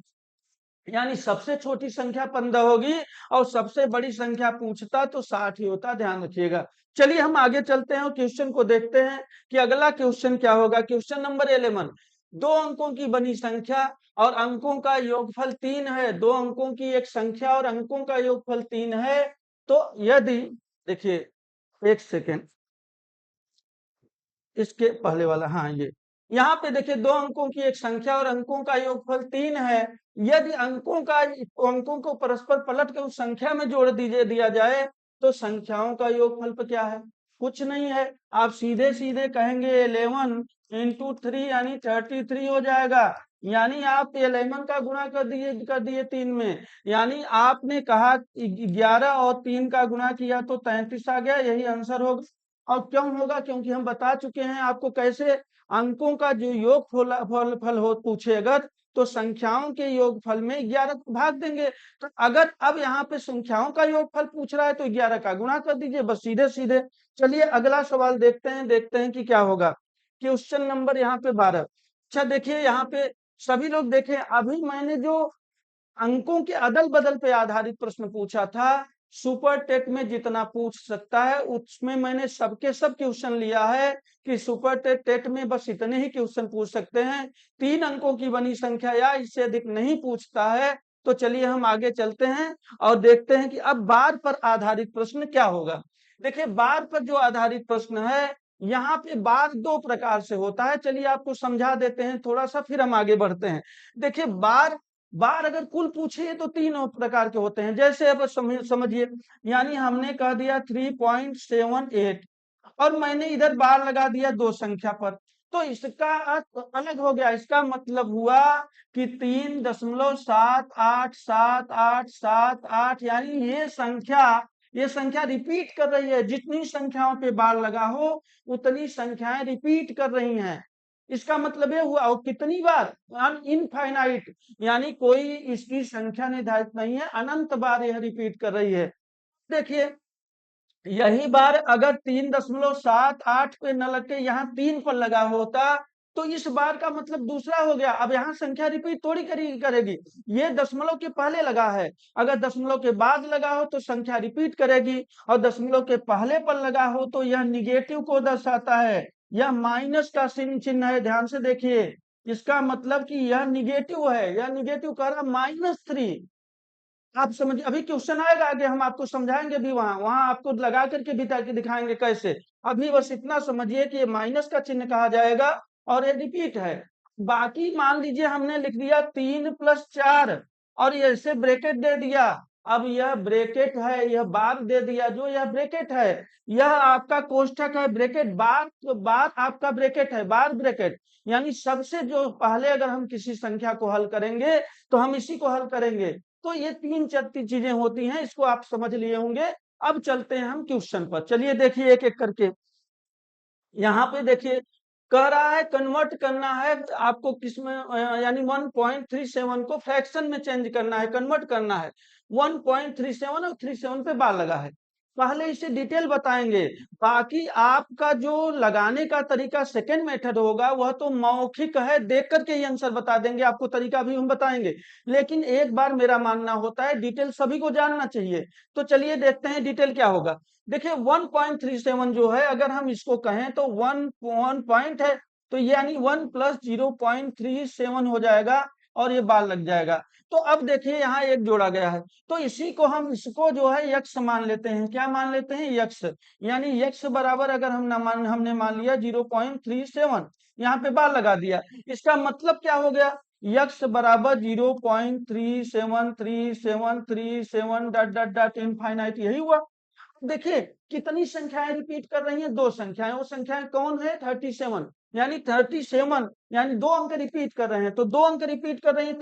यानी सबसे छोटी संख्या 15 होगी और सबसे बड़ी संख्या पूछता तो 60 ही होता। ध्यान रखिएगा। चलिए हम आगे चलते हैं और क्वेश्चन को देखते हैं कि अगला क्वेश्चन क्या होगा। क्वेश्चन नंबर 11, 2 अंकों की बनी संख्या और अंकों का योगफल 3 है। 2 अंकों की एक संख्या और अंकों का योगफल 3 है। तो यदि, देखिए एक सेकेंड, इसके पहले वाला, हाँ ये यहाँ पे देखिए 2 अंकों की एक संख्या और अंकों का योगफल 3 है। यदि अंकों को परस्पर पलट के उस संख्या में जोड़ दिया जाए तो संख्याओं का योगफल पर क्या है? कुछ नहीं है। आप सीधे सीधे कहेंगे 11 इंटू 3 यानी 33 हो जाएगा। यानी आप 11 का गुणा कर दिए 3 में, यानी आपने कहा 11 और 3 का गुणा किया तो 33 आ गया, यही आंसर होगा। और क्यों होगा? क्योंकि हम बता चुके हैं आपको कैसे अंकों का जो योग फल हो पूछे अगर, तो संख्याओं के योगफल में 11 को भाग देंगे। तो अगर अब यहाँ पे संख्याओं का योगफल पूछ रहा है तो 11 का गुणा कर दीजिए, बस सीधे सीधे। चलिए अगला सवाल देखते हैं कि क्या होगा। क्वेश्चन नंबर यहाँ पे 12। अच्छा देखिए यहाँ पे सभी लोग देखें, अभी मैंने जो अंकों के अदल बदल पे आधारित प्रश्न पूछा था, सुपर टेट में जितना पूछ सकता है उसमें मैंने सबके सब क्वेश्चन लिया है कि सुपर टेट में बस इतने ही क्वेश्चन पूछ सकते हैं। 3 अंकों की बनी संख्या या इससे अधिक नहीं पूछता है। तो चलिए हम आगे चलते हैं और देखते हैं कि अब बार पर आधारित प्रश्न क्या होगा। देखिए बार पर जो आधारित प्रश्न है, यहाँ पे बार दो प्रकार से होता है। चलिए आपको समझा देते हैं थोड़ा सा, फिर हम आगे बढ़ते हैं। देखिए बार बार अगर कुल पूछिए तो तीन प्रकार के होते हैं। जैसे अब समझिए, यानी हमने कह दिया 3.78 और मैंने इधर बार लगा दिया दो संख्या पर, तो इसका अर्थ अलग हो गया। इसका मतलब हुआ कि 3.787878, यानी ये संख्या रिपीट कर रही है। जितनी संख्याओं पे बार लगा हो उतनी संख्याएं रिपीट कर रही हैं। इसका मतलब ये हुआ, और कितनी बार, इनफाइनाइट, यानी कोई इसकी संख्या निर्धारित नहीं है, अनंत बार यह रिपीट कर रही है। देखिए यही बार अगर 3.78 पे न लग के यहाँ 3 पर लगा होता, तो इस बार का मतलब दूसरा हो गया। अब यहाँ संख्या रिपीट थोड़ी करेगी, ये दशमलव के पहले लगा है। अगर दशमलव के बाद लगा हो तो संख्या रिपीट करेगी, और दशमलव के पहले पर लगा हो तो यह निगेटिव को दर्शाता है। यह माइनस का चिन्ह है, ध्यान से देखिए। इसका मतलब कि यह निगेटिव है, यह निगेटिव कह रहा -3। आप समझिए, अभी क्वेश्चन आएगा आगे, हम आपको समझाएंगे भी, वहां वहां आपको लगा करके भी ताकि दिखाएंगे कैसे। अभी बस इतना समझिए कि ये माइनस का चिन्ह कहा जाएगा और ये रिपीट है। बाकी मान लीजिए हमने लिख दिया 3+4 और ये ऐसे ब्रेकेट दे दिया। अब यह ब्रेकेट है, यह बार दे दिया, जो यह ब्रेकेट है यह आपका कोष्ठक है। ब्रेकेट बार, बार आपका ब्रेकेट है, बार ब्रेकेट, यानी सबसे जो पहले अगर हम किसी संख्या को हल करेंगे तो हम इसी को हल करेंगे। तो ये तीन चीजें होती हैं, इसको आप समझ लिए होंगे। अब चलते हैं हम क्वेश्चन पर। चलिए देखिए एक एक करके। यहाँ पे देखिए कह रहा है कन्वर्ट करना है आपको किसमें, यानी 1.37 को फ्रैक्शन में चेंज करना है, कन्वर्ट करना है। 1.37 और 37 पे बार लगा है। पहले इसे डिटेल बताएंगे, बाकी आपका जो लगाने का तरीका सेकंड मेथड होगा वह तो मौखिक है, देख करके ही आंसर बता देंगे, आपको तरीका भी हम बताएंगे। लेकिन एक बार मेरा मानना होता है डिटेल सभी को जानना चाहिए। तो चलिए देखते हैं डिटेल क्या होगा। देखिए 1.37 जो है, अगर हम इसको कहें तो वन पॉइंट है, तो यानी 1 + 0.37 हो जाएगा और ये बार लग जाएगा। तो अब देखिए यहाँ एक जोड़ा गया है, तो इसी को हम, इसको जो है यक्ष मान लेते हैं। क्या मान लेते हैं? यक्ष। यानी यक्ष बराबर अगर हमने मान लिया 0.37, यहाँ पे बार लगा दिया। इसका मतलब क्या हो गया? यक्ष बराबर 0.373737 डॉट डॉट डॉट इनफाइनाइट, यही हुआ। देखिए कितनी संख्याएं रिपीट कर रही हैं? दो संख्याएं। वो संख्याएं कौन है? 37, यानी 37, यानी दो अंक रिपीट कर रहे हैं, तो दो अंक रिपीट कर रही हैं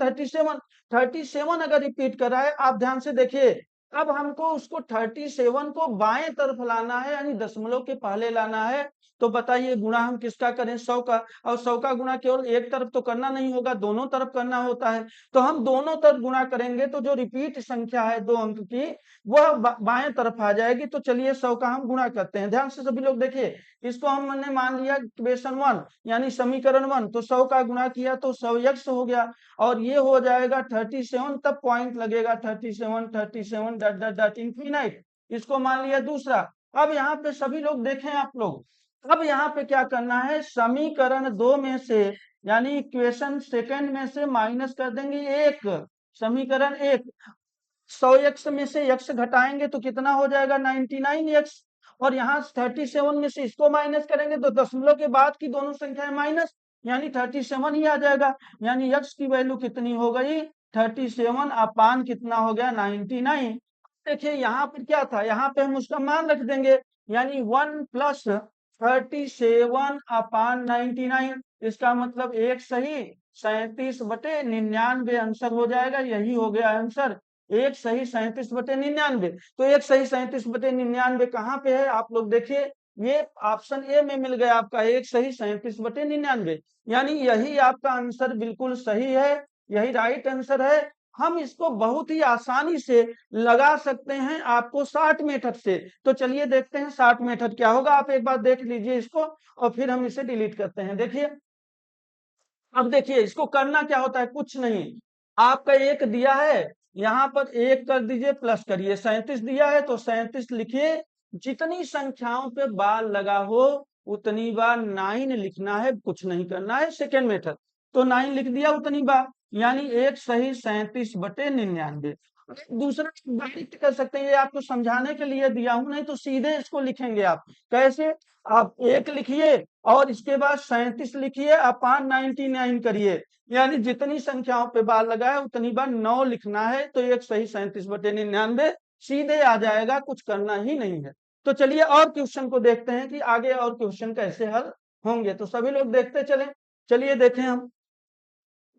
37 अगर रिपीट कर रहा है, आप ध्यान से देखिए। अब हमको उसको 37 को बाएं तरफ लाना है, यानी दशमलव के पहले लाना है। तो बताइए गुणा हम किसका करें? 100 का। और 100 का गुणा केवल एक तरफ तो करना नहीं होगा, दोनों तरफ करना होता है। तो हम दोनों तरफ गुणा करेंगे तो जो रिपीट संख्या है दो अंक की, वह बाएं तरफ आ जाएगी। तो चलिए 100 का हम गुणा करते हैं। ध्यान से सभी लोग देखिए, इसको हमने मान लिया इक्वेशन 1, यानी समीकरण 1। तो 100 का गुणा किया तो 100 यक्ष हो गया, और ये हो जाएगा 37, तब पॉइंट लगेगा 37 डॉट डॉट डॉट इनफिनाइट। इसको मान लिया दूसरा। अब यहाँ पे सभी लोग देखें आप लोग, अब यहाँ पे क्या करना है? समीकरण 2 में से, यानी इक्वेशन सेकंड में से माइनस कर देंगे 1, समीकरण 1। 100 यक्ष में से यक्ष घटाएंगे तो कितना हो जाएगा? 99 यक्ष। और यहाँ 37 में से इसको माइनस करेंगे तो दशमलव के बाद की दोनों संख्याएं माइनस, यानी 37 ही आ जाएगा। यानी यक्ष की वैल्यू कितनी हो गई? 37 अपान कितना हो गया? 99। देखिए यहाँ पर क्या था, यहाँ पे हम उसका मान रख देंगे, यानी 1 + 37 अपान 99। इसका मतलब एक सही 37/99 आंसर हो जाएगा। यही हो गया आंसर, एक सही 37/99। तो एक सही 37/99 कहाँ पे है? आप लोग देखिए, ये ऑप्शन ए में मिल गया आपका, एक सही 37/99, यानी यही आपका आंसर बिल्कुल सही है, यही राइट आंसर है। हम इसको बहुत ही आसानी से लगा सकते हैं आपको 60 मेथड से। तो चलिए देखते हैं 60 मेथड क्या होगा। आप एक बार देख लीजिए इसको, और फिर हम इसे डिलीट करते हैं। देखिए अब देखिए इसको करना क्या होता है, कुछ नहीं। आपका एक दिया है, यहाँ पर एक कर दीजिए, प्लस करिए। 37 दिया है तो 37 लिखिए। जितनी संख्याओं पे बार लगा हो उतनी बार 9 लिखना है, कुछ नहीं करना है। सेकेंड मेथड, तो 9 लिख दिया उतनी बार, यानी एक सही 37/99। दूसरा डायरेक्ट कर सकते हैं, ये आपको समझाने के लिए दिया हूं, नहीं तो सीधे इसको लिखेंगे आप। कैसे? आप 1 लिखिए और इसके बाद 37 लिखिए, अपान 99 करिए, यानी जितनी संख्याओं पे बार लगा है उतनी बार 9 लिखना है, तो एक सही 37/99 सीधे आ जाएगा, कुछ करना ही नहीं है। तो चलिए और क्वेश्चन को देखते हैं कि आगे और क्वेश्चन कैसे हल होंगे, तो सभी लोग देखते चलें। चलिए देखें हम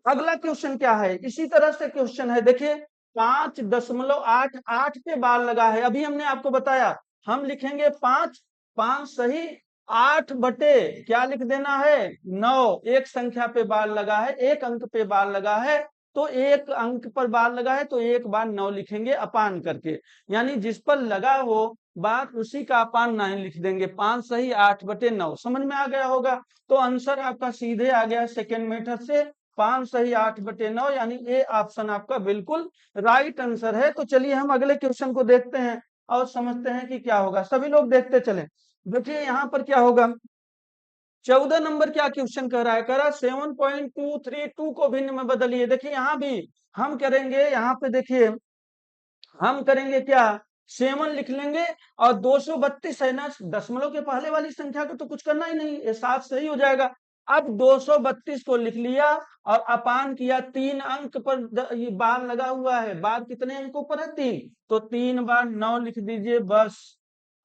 अगला क्वेश्चन क्या है। इसी तरह से क्वेश्चन है, देखिए 5.88 पे बार लगा है। अभी हमने आपको बताया हम लिखेंगे 5, 5 सही 8 बटे क्या लिख देना है 9। एक संख्या पे बार लगा है, एक अंक पे बार लगा है, तो एक अंक पर बार लगा है तो एक बार 9 लिखेंगे अपान करके, यानी जिस पर लगा हो बार उसी का अपान 9 लिख देंगे। 5 सही 8 बटे 9 समझ में आ गया होगा। तो आंसर आपका सीधे आ गया सेकेंड मेथड से 5 सही 8/9, यानी ए ऑप्शन आपका बिल्कुल राइट आंसर है। तो चलिए हम अगले क्वेश्चन को देखते हैं और समझते हैं कि क्या होगा। सभी लोग देखते चले। देखिए यहाँ पर क्या होगा, 14 नंबर क्या क्वेश्चन कह रहा है, कह रहा है 7.232 को भिन्न में बदलिए। देखिए यहाँ भी हम करेंगे, यहाँ पे देखिए हम करेंगे क्या, 7 लिख लेंगे और 232 है ना, दशमलव के पहले वाली संख्या को तो कुछ करना ही नहीं, ये 7 सही हो जाएगा। अब 232 को लिख लिया और अपान किया, 3 अंक पर ये बार लगा हुआ है, बार कितने अंकों पर है 3, तो 3 बार 9 लिख दीजिए, बस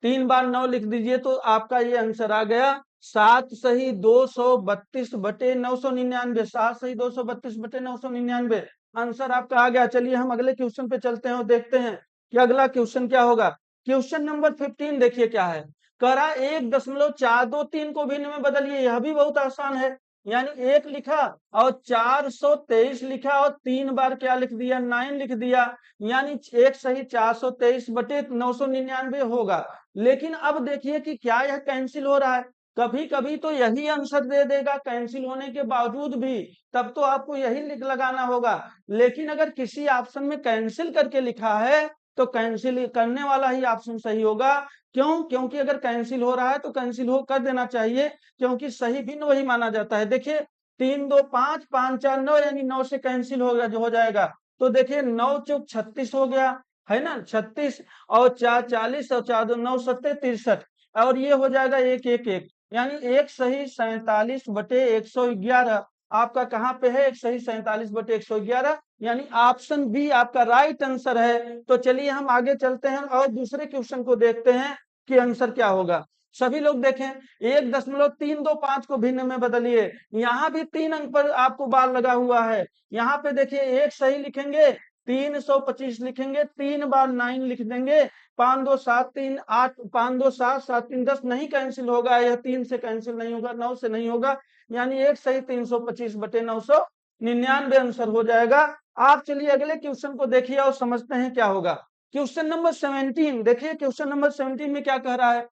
3 बार 9 लिख दीजिए, तो आपका ये आंसर आ गया 7 सही 232/999, 7 सही 232/999 आंसर आपका आ गया। चलिए हम अगले क्वेश्चन पे चलते हैं और देखते हैं कि अगला क्वेश्चन क्या होगा। क्वेश्चन नंबर 15 देखिए क्या है, कह रहा 1.423 को भिन्न में बदलिए। यह भी बहुत आसान है, यानी 1 लिखा और 423 लिखा और 3 बार क्या लिख दिया 9 लिख दिया, यानी एक सही 423/999 होगा। लेकिन अब देखिए कि क्या यह कैंसिल हो रहा है, कभी कभी तो यही आंसर दे देगा कैंसिल होने के बावजूद भी, तब तो आपको यही लिख लगाना होगा। लेकिन अगर किसी ऑप्शन में कैंसिल करके लिखा है तो कैंसिल करने वाला ही ऑप्शन सही होगा। क्यों? क्योंकि अगर कैंसिल हो रहा है तो कैंसिल हो कर देना चाहिए, क्योंकि सही भिन्न वही माना जाता है। देखिए 3 2 5 5 4 9, यानी 9 से कैंसिल होगा जो हो जाएगा, तो देखिए 9 चौक 36 हो गया, है ना 36, और 4 40 और 4 2 9 सत्ते 63, और ये हो जाएगा 1 1 1, यानी एक सही 47/111 आपका कहाँ पे है, एक सही 47/111, यानी ऑप्शन बी आपका राइट आंसर है। तो चलिए हम आगे चलते हैं और दूसरे क्वेश्चन को देखते हैं कि आंसर क्या होगा। सभी लोग देखें 1.325 को भिन्न में बदलिए। यहाँ भी 3 अंक पर आपको बार लगा हुआ है, यहाँ पे देखिए एक सही लिखेंगे, 325 लिखेंगे, 3 बार 9 लिख देंगे, 5 2 7 3 8, 5 2 7 7 3 10, नहीं कैंसिल होगा, यह 3 से कैंसिल नहीं होगा, 9 से नहीं होगा, यानी एक सही 325/999 आंसर हो जाएगा। आप चलिए अगले क्वेश्चन को देखिए और समझते हैं क्या होगा। क्वेश्चन नंबर 17 देखिए, क्वेश्चन नंबर 17 में क्या कह रहा है।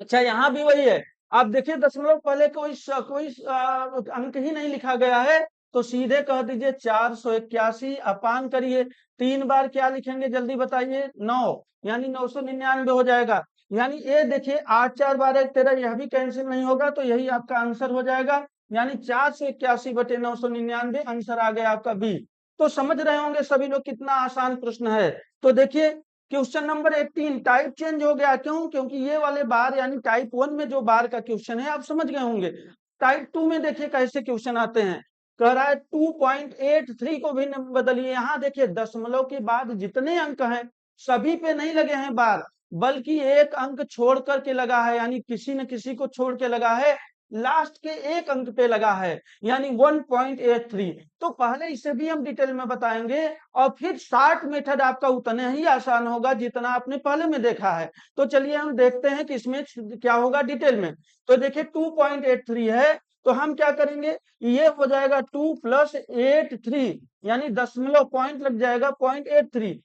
अच्छा यहाँ भी वही है, आप देखिए दशमलव पहले कोई अंक ही नहीं लिखा गया है, तो सीधे कह दीजिए 481 अपान करिए, 3 बार क्या लिखेंगे जल्दी बताइए 9, यानी 999 हो जाएगा। यानी ये देखिए 8 4 12 13, यह भी कैंसिल नहीं होगा, तो यही आपका आंसर हो जाएगा, यानी 481/999 आंसर आ गया आपका बी। तो समझ रहे होंगे सभी लोग कितना आसान प्रश्न है। तो देखिए क्वेश्चन नंबर 18 टाइप चेंज हो गया, क्यों? क्योंकि ये वाले बार यानी टाइप 1 में जो बार का क्वेश्चन है आप समझ गए होंगे। टाइप 2 में देखिए कैसे क्वेश्चन आते हैं, कह रहा है 2.83 को भी बदलिए। यहाँ देखिए दशमलव के बाद जितने अंक हैं सभी पे नहीं लगे हैं बार, बल्कि एक अंक छोड़ करके लगा है, यानी किसी न किसी को छोड़ के लगा है, लास्ट के एक अंक पे लगा है, यानी 1.83। तो पहले इसे भी हम डिटेल में बताएंगे और फिर शार्ट मेथड आपका उतना ही आसान होगा जितना आपने पहले में देखा है। तो चलिए हम देखते हैं कि इसमें क्या होगा डिटेल में। तो देखिए 2.83 है, तो हम क्या करेंगे, ये हो जाएगा 2 + 83, यानी दशमलव पॉइंट लग जाएगा 0.83।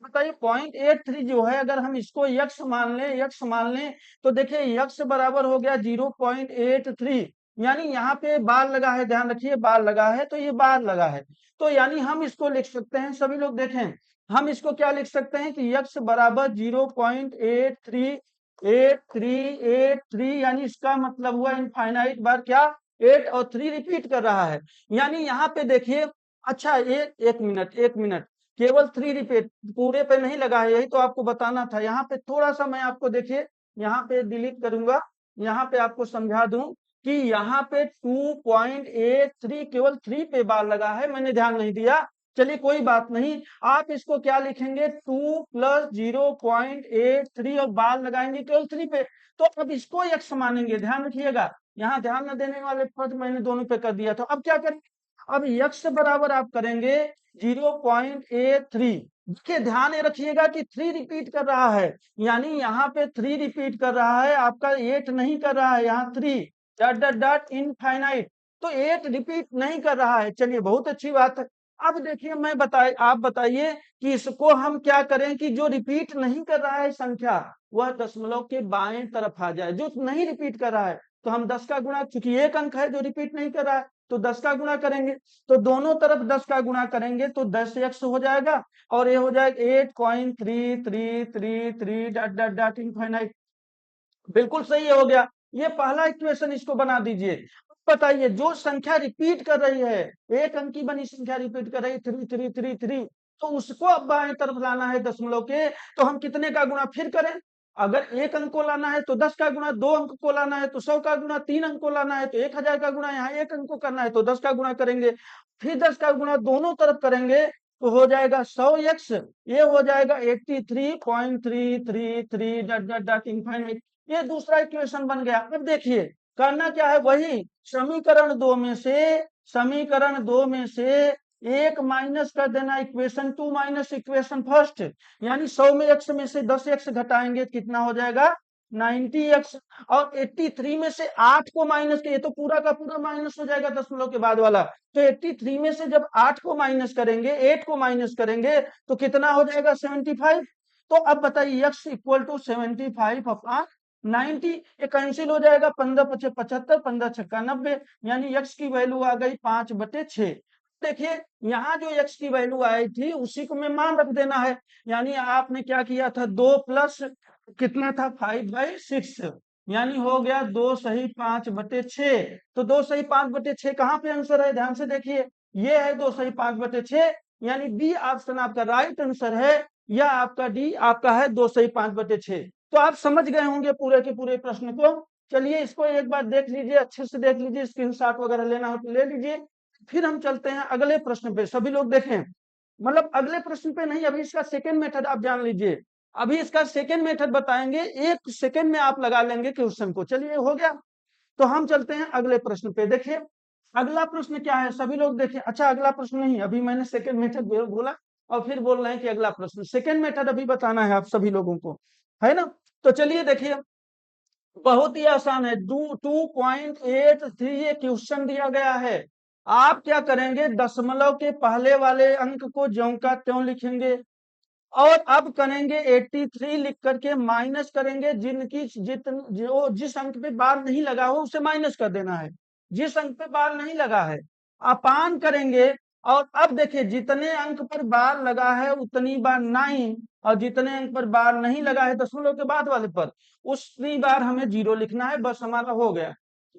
बताइए 0.83 जो है, अगर हम इसको यक्स मान लें, यक्स मान लें, तो देखिए यक्स बराबर हो गया 0.83, यानी यहाँ पे बार लगा है, ध्यान रखिए बार लगा है, तो ये बार लगा है, तो यानी हम इसको लिख सकते हैं, सभी लोग देखें हम इसको क्या लिख सकते हैं कि यक्स बराबर 0.838383, यानी इसका मतलब हुआ इनफाइनाइट बार क्या 8 और 3 रिपीट कर रहा है। यानी यहाँ पे देखिए, अच्छा एक एक मिनट केवल 3 रिपीट, पूरे पे नहीं लगा है, यही तो आपको बताना था। यहाँ पे थोड़ा सा मैं आपको देखिए, यहाँ पे डिलीट करूंगा, यहाँ पे आपको समझा दूं कि यहाँ पे 2.83 केवल 3 पे बार लगा है, मैंने ध्यान नहीं दिया। चलिए कोई बात नहीं, आप इसको क्या लिखेंगे, 2 प्लस 0.83 और बार लगाएंगे केवल 3 पे, तो अब इसको x मानेंगे। ध्यान रखिएगा, यहाँ ध्यान न देने वाले पद मैंने दोनों पे कर दिया था। अब क्या करें, अब x बराबर आप करेंगे 0.83। देखिए ध्यान रखिएगा कि 3 रिपीट कर रहा है, यानी यहाँ पे 3 रिपीट कर रहा है, आपका 8 नहीं कर रहा है, यहाँ 3 डॉट डॉट डॉट इनफाइनाइट, तो 8 रिपीट नहीं कर रहा है। चलिए बहुत अच्छी बात है। अब देखिए आप बताइए कि इसको हम क्या करें कि जो रिपीट नहीं कर रहा है संख्या, वह दशमलव के बाएं तरफ आ जाए। जो नहीं रिपीट कर रहा है तो हम 10 का गुणा, चूंकि एक अंक है जो रिपीट नहीं कर रहा है तो 10 का गुणा करेंगे, तो दोनों तरफ 10 का गुणा करेंगे तो 10x हो जाएगा, और ये हो जाएगा 8.3333 डॉट डॉट डॉट इनफाइनाइट। बिल्कुल सही हो गया, ये पहला इक्वेशन, इसको बना दीजिए। बताइए जो संख्या रिपीट कर रही है, एक अंक की बनी संख्या रिपीट कर रही है 3333, तो उसको अब बाएं तरफ लाना है दशमलव के, तो हम कितने का गुणा फिर करें। अगर एक अंक को लाना है तो 10 का गुणा, 2 अंक को लाना है तो 100 का गुणा, 3 अंक को लाना है तो 1000 का गुणा, यहाँ एक अंक को करना है तो 10 का गुणा करेंगे, फिर 10 का गुणा दोनों तरफ करेंगे तो हो जाएगा 100x, ये हो जाएगा 83.333 डॉट डॉट डॉट इनफाइनाइट। ये दूसरा इक्वेशन बन गया। अब देखिए करना क्या है, वही समीकरण दो में से एक माइनस कर देना, इक्वेशन 2 माइनस इक्वेशन फर्स्ट, यानी 100 में x में से 10x घटाएंगे कितना हो जाएगा 90x, और 83 में से 8 को माइनस के, ये तो पूरा का पूरा माइनस हो जाएगा दशमलव के बाद वाला, तो 83 में से जब 8 को माइनस करेंगे, 8 को माइनस करेंगे तो कितना हो जाएगा 75। तो अब बताइए x इक्वल टू 75 अपॉन 90, ये कैंसिल हो जाएगा, 15 पचे 75, 15 छक्का 90, यानी x की वैल्यू आ गई 5/6। देखिए यहाँ जो x की वैल्यू आई थी उसी को में मान रख देना है, यानी आपने क्या किया था, 2 प्लस कितना था 5/6, यानी हो गया 2 सही 5/6। तो 2 सही 5/6 कहाँ पे आंसर है, ध्यान से देखिए, ये है 2 सही 5/6, यानी डी ऑप्शन आपका राइट आंसर है, या आपका डी आपका है 2 सही 5/6। तो आप समझ गए होंगे पूरे के पूरे प्रश्न को। चलिए इसको एक बार देख लीजिए, अच्छे से देख लीजिए, स्क्रीनशॉट वगैरह लेना हो तो ले लीजिए। फिर हम चलते हैं अगले प्रश्न पे, सभी लोग देखें, मतलब अगले प्रश्न पे नहीं, अभी इसका सेकंड मेथड आप जान लीजिए। अभी इसका सेकंड मेथड बताएंगे, 1 सेकंड में आप लगा लेंगे क्वेश्चन को। चलिए हो गया, तो हम चलते हैं अगले प्रश्न पे। देखिए अगला प्रश्न क्या है, सभी लोग देखें। अच्छा अगला प्रश्न नहीं, अभी मैंने सेकंड मेथड बोला और फिर बोल रहे हैं कि अगला प्रश्न, सेकंड मेथड अभी बताना है आप सभी लोगों को, है ना। तो चलिए देखिए, बहुत ही आसान है, 2.83 ये क्वेश्चन दिया गया है। आप क्या करेंगे, दशमलव के पहले वाले अंक को ज्यों का त्यों लिखेंगे, और अब करेंगे 83 लिख करके माइनस करेंगे, जो जिस अंक पे बार नहीं लगा हो उसे माइनस कर देना है, जिस अंक पे बार नहीं लगा है अपान करेंगे। और अब देखिए जितने अंक पर बार लगा है उतनी बार 9, और जितने अंक पर बार नहीं लगा है दशमलव के बाद वाले पर, उतनी बार हमें 0 लिखना है, बस हमारा हो गया,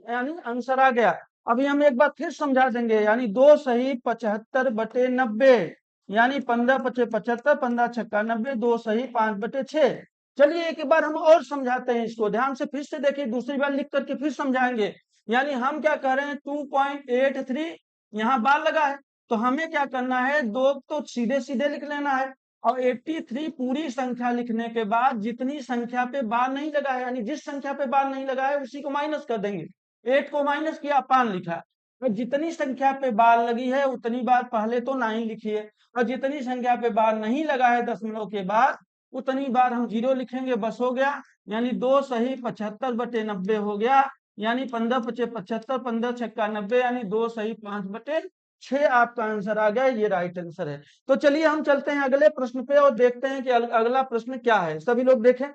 यानी आंसर आ गया। अभी हम एक बार फिर समझा देंगे, यानी 2 सही 75/90, यानी 15 पचे 75, 15 छक्का 90, 2 सही 5/6। चलिए एक बार हम और समझाते हैं इसको, ध्यान से फिर से देखिए, दूसरी बार लिख करके फिर समझाएंगे। यानी हम क्या कह रहे हैं, 2.83 यहाँ बार लगा है, तो हमें क्या करना है, 2 तो सीधे सीधे लिख लेना है, और 83 पूरी संख्या लिखने के बाद जितनी संख्या पे बार नहीं लगा है, यानी जिस संख्या पे बार नहीं लगा है उसी को माइनस कर देंगे। 8 को माइनस किया, अपान लिखा, तो जितनी संख्या पे बार लगी है उतनी बार पहले तो 9 लिखिए, और जितनी संख्या पे बार नहीं लगा है दशमलव के बाद उतनी बार हम 0 लिखेंगे, बस हो गया, यानी 2 सही 75/90 हो गया, यानी 15 पचे 75, 15 छक्का 90, यानी 2 सही 5/6 आपका आंसर आ गया, ये राइट आंसर है। तो चलिए हम चलते हैं अगले प्रश्न पे और देखते हैं कि अगला प्रश्न क्या है, सभी लोग देखें।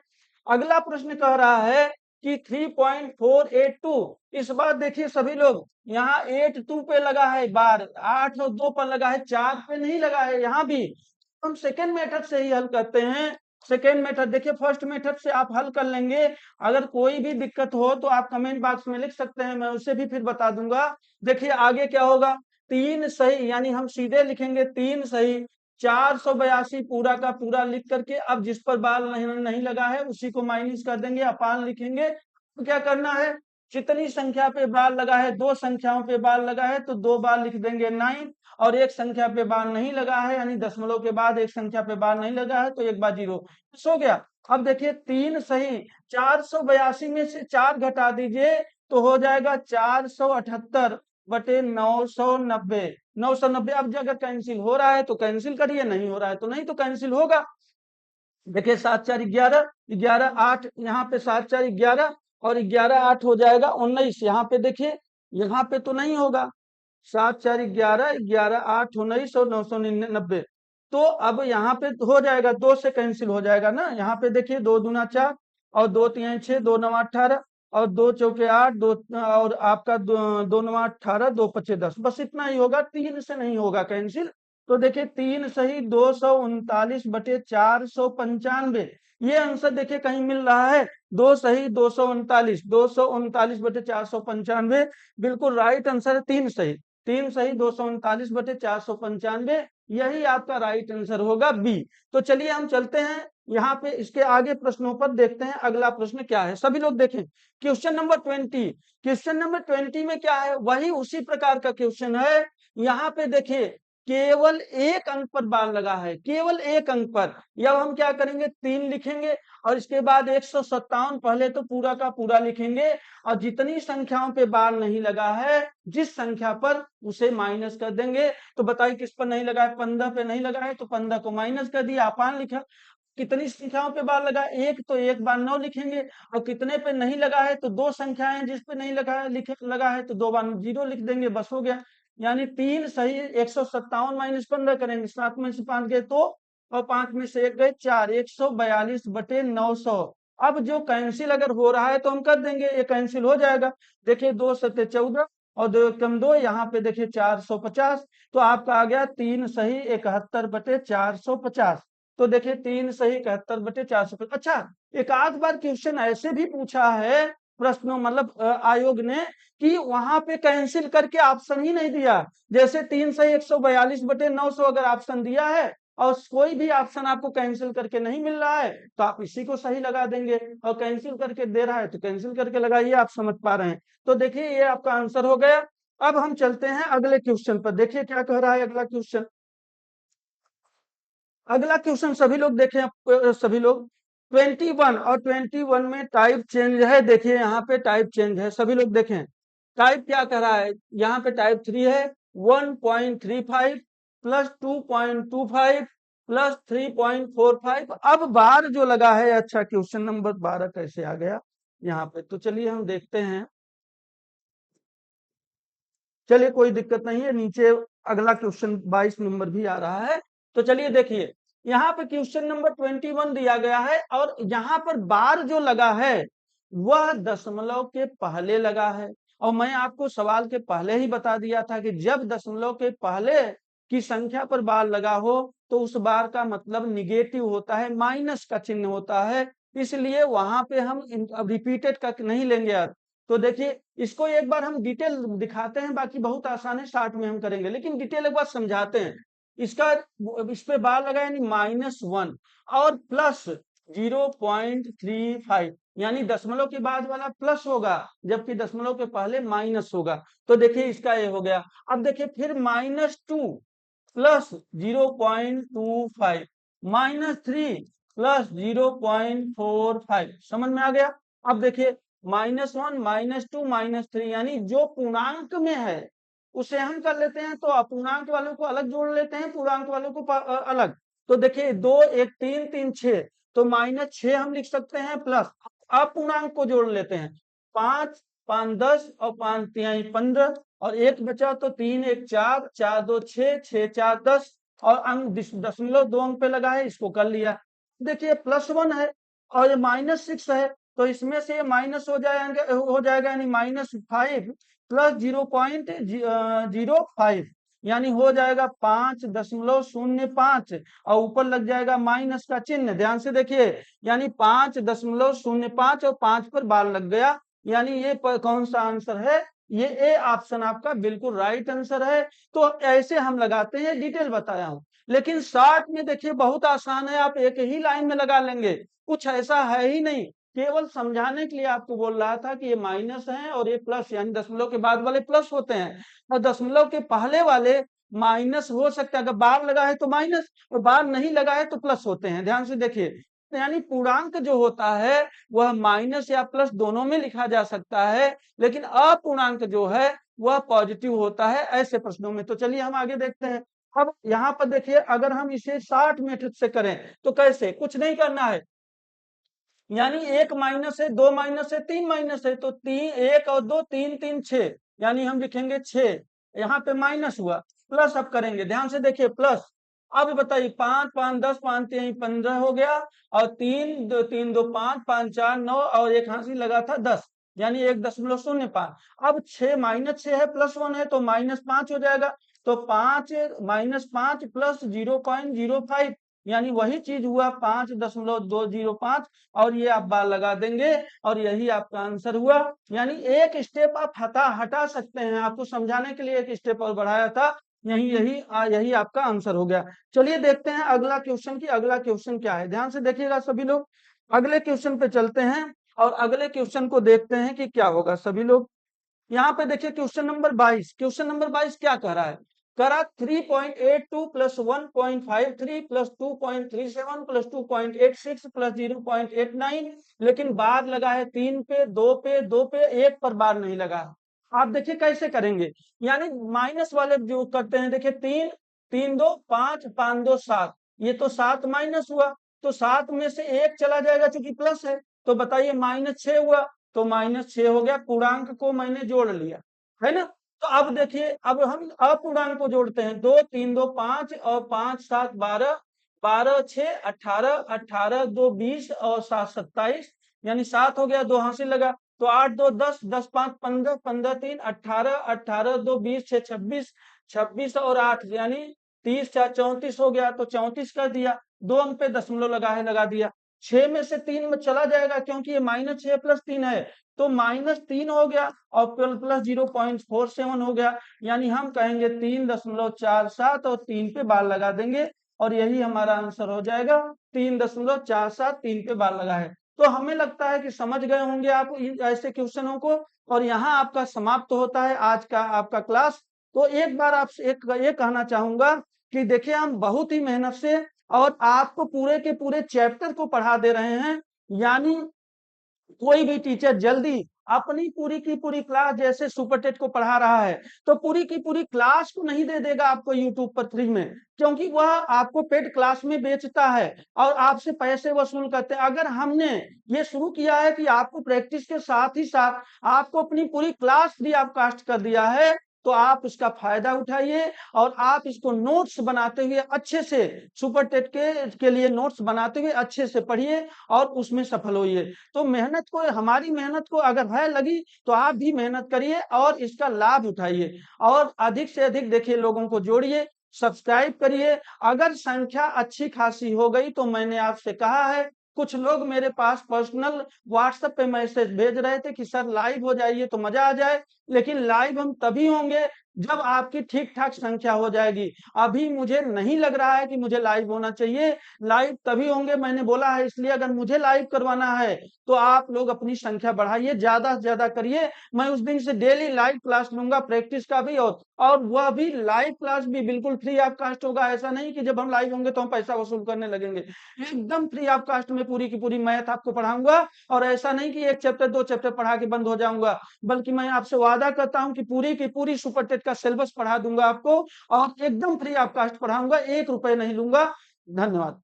अगला प्रश्न कह रहा है कि 3.482, इस बार देखिए सभी लोग, यहाँ 82 पे लगा है बार, 8 और 2 पर लगा है, 4 पे नहीं लगा है यहाँ भी। हम सेकेंड मेथड से ही हल करते हैं। सेकेंड मेथड देखिए, फर्स्ट मेथड से आप हल कर लेंगे, अगर कोई भी दिक्कत हो तो आप कमेंट बॉक्स में लिख सकते हैं, मैं उसे भी फिर बता दूंगा। देखिए आगे क्या होगा, 3 सही, यानी हम सीधे लिखेंगे 3 सही 482 पूरा का पूरा लिख करके अब जिस पर बार नहीं लगा है उसी को माइनस कर देंगे, अपान लिखेंगे। तो क्या करना है, जितनी संख्या पे बार लगा है, दो संख्याओं पे बार लगा है तो दो बार लिख देंगे 9, और एक संख्या पे बार नहीं लगा है यानी दशमलव के बाद एक संख्या पे बार नहीं लगा है तो एक बार 0 हो गया। अब देखिए 3 सही, 482 में से 4 घटा दीजिए तो हो जाएगा 478 बटे 990। 990 अब अगर कैंसिल हो रहा है तो कैंसिल करिए, नहीं हो रहा है तो नहीं, तो कैंसिल होगा। देखिए 7 4 11, 11 8, यहाँ पे 7 4 11 और 11 8 हो जाएगा 19। यहाँ पे देखिए, यहाँ पे तो नहीं होगा, 7 4 11, 11 8 19 और 999। तो अब यहाँ पे हो जाएगा, 2 से कैंसिल हो जाएगा ना। यहाँ पे देखिए 2 दूना 4 और 2 3 6, 2 9 18 और 2 चौके 8, 2 और आपका 2 9 18, 2 5 10, बस इतना ही होगा, 3 से नहीं होगा कैंसिल। तो देखिए 3 सही 239 बटे 495, ये आंसर देखिए कहीं मिल रहा है। 2 सही 239, 239 बटे 495 बिल्कुल राइट आंसर है। 3 सही, 3 सही 239 बटे 495, यही आपका राइट आंसर होगा बी। तो चलिए हम चलते हैं यहाँ पे इसके आगे प्रश्नों पर, देखते हैं अगला प्रश्न क्या है। सभी लोग देखें क्वेश्चन नंबर 20। क्वेश्चन नंबर 20 में क्या है, वही उसी प्रकार का क्वेश्चन है। यहाँ पे देखिए केवल एक अंक पर बार लगा है, केवल एक अंक पर। अब हम क्या करेंगे, 3 लिखेंगे और इसके बाद 157 पहले तो पूरा का पूरा लिखेंगे, और जितनी संख्याओं पे बार नहीं लगा है जिस संख्या पर उसे माइनस कर देंगे। तो बताइए किस पर नहीं लगा है, 15 पे नहीं लगा है तो 15 को माइनस कर दिया, अपान लिखा। कितनी संख्याओं पे बार लगा, एक तो एक बार 9 लिखेंगे, और कितने पे नहीं लगा है तो दो संख्याएं जिस पे नहीं लगा है लगा है तो दो बार 0 लिख देंगे, बस हो गया। यानी 3 सही, 157 माइनस 15 करेंगे, 7 में से 5 गए 2 और 5 में से 1 गए 4, 142 बटे 900। अब जो कैंसिल अगर हो रहा है तो हम कर देंगे, ये कैंसिल हो जाएगा। देखिए 2 सत्ते 14 और 2 एकम 2, यहाँ पे देखिए 450, तो आपका आ गया 3 सही 71 बटे 450। तो देखिए 3 सही 71 बटे 450। अच्छा, एक आध बार क्वेश्चन ऐसे भी पूछा है प्रश्नों, मतलब आयोग ने, कि वहां पे कैंसिल करके ऑप्शन ही नहीं दिया। जैसे 3 सही 142 बटे 900 अगर ऑप्शन दिया है और कोई भी ऑप्शन आपको कैंसिल करके नहीं मिल रहा है तो आप इसी को सही लगा देंगे, और कैंसिल करके दे रहा है तो कैंसिल करके लगाइए। आप समझ पा रहे हैं। तो देखिए ये आपका आंसर हो गया। अब हम चलते हैं अगले क्वेश्चन पर, देखिए क्या कह रहा है अगला क्वेश्चन। अगला क्वेश्चन सभी लोग देखें, सभी लोग 21 और 21 में टाइप चेंज है। देखिए यहाँ पे टाइप चेंज है, सभी लोग देखें टाइप क्या कर रहा है। यहाँ पे टाइप 3 है, 1.35 प्लस 2.25 प्लस 3.45। अब बार जो लगा है, अच्छा क्वेश्चन नंबर 12 कैसे आ गया यहाँ पे, तो चलिए हम देखते हैं। चलिए कोई दिक्कत नहीं है, नीचे अगला क्वेश्चन 22 नंबर भी आ रहा है। तो चलिए देखिए यहाँ पे क्वेश्चन नंबर 21 दिया गया है, और यहाँ पर बार जो लगा है वह दशमलव के पहले लगा है। और मैं आपको सवाल के पहले ही बता दिया था कि जब दशमलव के पहले की संख्या पर बार लगा हो तो उस बार का मतलब निगेटिव होता है, माइनस का चिन्ह होता है, इसलिए वहां पे हम रिपीटेड का नहीं लेंगे यार। तो देखिए इसको एक बार हम डिटेल दिखाते हैं, बाकी बहुत आसान है, स्टार्ट में हम करेंगे, लेकिन डिटेल एक बार समझाते हैं। इसका इस पे बार लगा यानी -1 और प्लस 0.35, यानी दशमलव के बाद वाला प्लस होगा जबकि दशमलव के पहले माइनस होगा। तो देखिए इसका ये हो गया। अब देखिए फिर -2 प्लस 0.25 -3 प्लस 0.45, समझ में आ गया। अब देखिए -1 -2 -3, यानी जो पूर्णांक में है उसे हम कर लेते हैं, तो अपूर्णांक वालों को अलग जोड़ लेते हैं, पूर्णांक वालों को अलग। तो देखिए 2 1 3 3 6, तो -6 हम लिख सकते हैं, प्लस अपूर्णांक को जोड़ लेते हैं, 5 5 10 और 5 3 15, और एक बचा तो 3 1 4 4 2 6 6 4 10, और अंक दशमलव 2 अंक पे लगा है, इसको कर लिया। देखिए +1 है और ये -6 है, तो इसमें से ये माइनस हो जाएगा यानी -5 प्लस 0.05, यानी हो जाएगा 5.05, और ऊपर लग जाएगा माइनस का चिन्ह। ध्यान से देखिए, यानी 5.05 और 5 पर बार लग गया, यानी ये कौन सा आंसर है, ये ए ऑप्शन आपका बिल्कुल राइट आंसर है। तो ऐसे हम लगाते हैं, डिटेल बताया हूं। लेकिन शॉर्ट में देखिए बहुत आसान है, आप एक ही लाइन में लगा लेंगे, कुछ ऐसा है ही नहीं। केवल समझाने के लिए आपको बोल रहा था कि ये माइनस है और ये प्लस, यानी दशमलव के बाद वाले प्लस होते हैं और दशमलव के पहले वाले माइनस हो सकता है। अगर बार लगा है तो माइनस और बार नहीं लगा है तो प्लस होते हैं। ध्यान से देखिए, यानी पूर्णांक जो होता है वह माइनस या प्लस दोनों में लिखा जा सकता है, लेकिन अपूर्णांक जो है वह पॉजिटिव होता है ऐसे प्रश्नों में। तो चलिए हम आगे देखते हैं। अब यहाँ पर देखिए, अगर हम इसे 60 मीटर से करें तो कैसे, कुछ नहीं करना है, यानी एक माइनस है, दो माइनस है, तीन माइनस है, तो तीन, एक और दो, तीन तीन छह, यानी हम लिखेंगे छह। यहाँ पे माइनस हुआ, प्लस अब करेंगे, ध्यान से देखिए प्लस। अब बताइए, पांच पांच 10, पांच तीन 15 हो गया, और तीन दो पांच, पांच चार 9, और एक हांसी लगा था 10, यानी 1.05। अब 6 माइनस 6 है, प्लस 1 है, तो -5 हो जाएगा। तो 5 -5 प्लस 0.05, यानी वही चीज हुआ 5.205, और ये आप बार लगा देंगे और यही आपका आंसर हुआ। यानी एक स्टेप आप हटा सकते हैं, आपको समझाने के लिए एक स्टेप और बढ़ाया था, यही आपका आंसर हो गया। चलिए देखते हैं अगला क्वेश्चन की, अगला क्वेश्चन क्या है, ध्यान से देखिएगा सभी लोग। अगले क्वेश्चन पे चलते हैं और अगले क्वेश्चन को देखते हैं कि क्या होगा सभी लोग। यहाँ पे देखिए क्वेश्चन नंबर 22, क्वेश्चन नंबर 22 क्या कह रहा है, कह रहा 3.82 प्लस 1.53 प्लस 2.37 प्लस 2.86 प्लस 0.89, लेकिन बार लगा है 3 पे, 2 पे, 2 पे, 1 पर बार नहीं लगा। आप देखिए कैसे करेंगे, यानी माइनस वाले जो करते हैं, देखिए 3 3 2 5 5 2 7, ये तो 7 माइनस हुआ, तो 7 में से 1 चला जाएगा क्योंकि प्लस है, तो बताइए -6 हुआ, तो -6 हो गया। पूर्णांक को मैंने जोड़ लिया, है ना। तो अब देखिए, अब हम अपूर्णांक को जोड़ते हैं, 2 3 2 5 और 5 7 12, 12 6 18, 18 2 20 और 7 27, यानी 7 हो गया, 2 हासिल लगा, तो 8 2 10, 10 5 15, 15 3 18, 18 2 20 6 26, 26 और 8 यानी 30 4 34 हो गया, तो 34 कर दिया। 2 अंक पे दशमलव लगा है, लगा दिया। 6 में से 3 में चला जाएगा क्योंकि ये -6 प्लस 3 है, तो -3 हो गया और प्लस 0.47 हो गया, यानी हम कहेंगे 3.47 और 3 पे बार लगा देंगे और यही हमारा आंसर हो जाएगा। 3.47 3 पे बार लगा है। तो हमें लगता है कि समझ गए होंगे आप ऐसे क्वेश्चनों को, और यहाँ आपका समाप्त होता है आज का आपका क्लास। तो एक बार आपसे एक ये कहना चाहूंगा कि देखिए, हम बहुत ही मेहनत से और आपको पूरे के पूरे चैप्टर को पढ़ा दे रहे हैं, यानी कोई भी टीचर जल्दी अपनी पूरी की पूरी क्लास जैसे सुपरटेट को पढ़ा रहा है, तो पूरी की पूरी क्लास को नहीं दे देगा आपको यूट्यूब पर फ्री में, क्योंकि वह आपको पेड क्लास में बेचता है और आपसे पैसे वसूल करते हैं। अगर हमने ये शुरू किया है कि आपको प्रैक्टिस के साथ ही साथ आपको अपनी पूरी क्लास फ्री ऑफ कास्ट कर दिया है, तो आप उसका फायदा उठाइए और आप इसको नोट्स बनाते हुए अच्छे से, सुपर टेट के लिए नोट्स बनाते हुए अच्छे से पढ़िए और उसमें सफल होइए। तो मेहनत को, हमारी मेहनत को अगर है लगी, तो आप भी मेहनत करिए और इसका लाभ उठाइए और अधिक से अधिक देखिए, लोगों को जोड़िए, सब्सक्राइब करिए। अगर संख्या अच्छी खासी हो गई तो मैंने आपसे कहा है, कुछ लोग मेरे पास पर्सनल व्हाट्सएप पे मैसेज भेज रहे थे कि सर लाइव हो जाइए तो मजा आ जाए, लेकिन लाइव हम तभी होंगे जब आपकी ठीक ठाक संख्या हो जाएगी। अभी मुझे नहीं लग रहा है कि मुझे लाइव होना चाहिए, लाइव तभी होंगे मैंने बोला है, इसलिए अगर मुझे लाइव करवाना है तो आप लोग अपनी संख्या बढ़ाइए, ज्यादा से ज्यादा करिए। मैं उस दिन से डेली लाइव क्लास लूंगा, प्रैक्टिस का भी, और वह भी लाइव क्लास भी बिल्कुल फ्री ऑफ कास्ट होगा। ऐसा नहीं कि जब हम लाइव होंगे तो हम पैसा वसूल करने लगेंगे, एकदम फ्री ऑफ कास्ट में पूरी की पूरी मैथ आपको पढ़ाऊंगा। और ऐसा नहीं कि एक चैप्टर दो चैप्टर पढ़ा के बंद हो जाऊंगा, बल्कि मैं आपसे वादा करता हूं कि पूरी की पूरी सुपर टेट का सिलेबस पढ़ा दूंगा आपको और एकदम फ्री ऑफ कास्ट पढ़ाऊंगा, 1 रुपए नहीं लूंगा। धन्यवाद।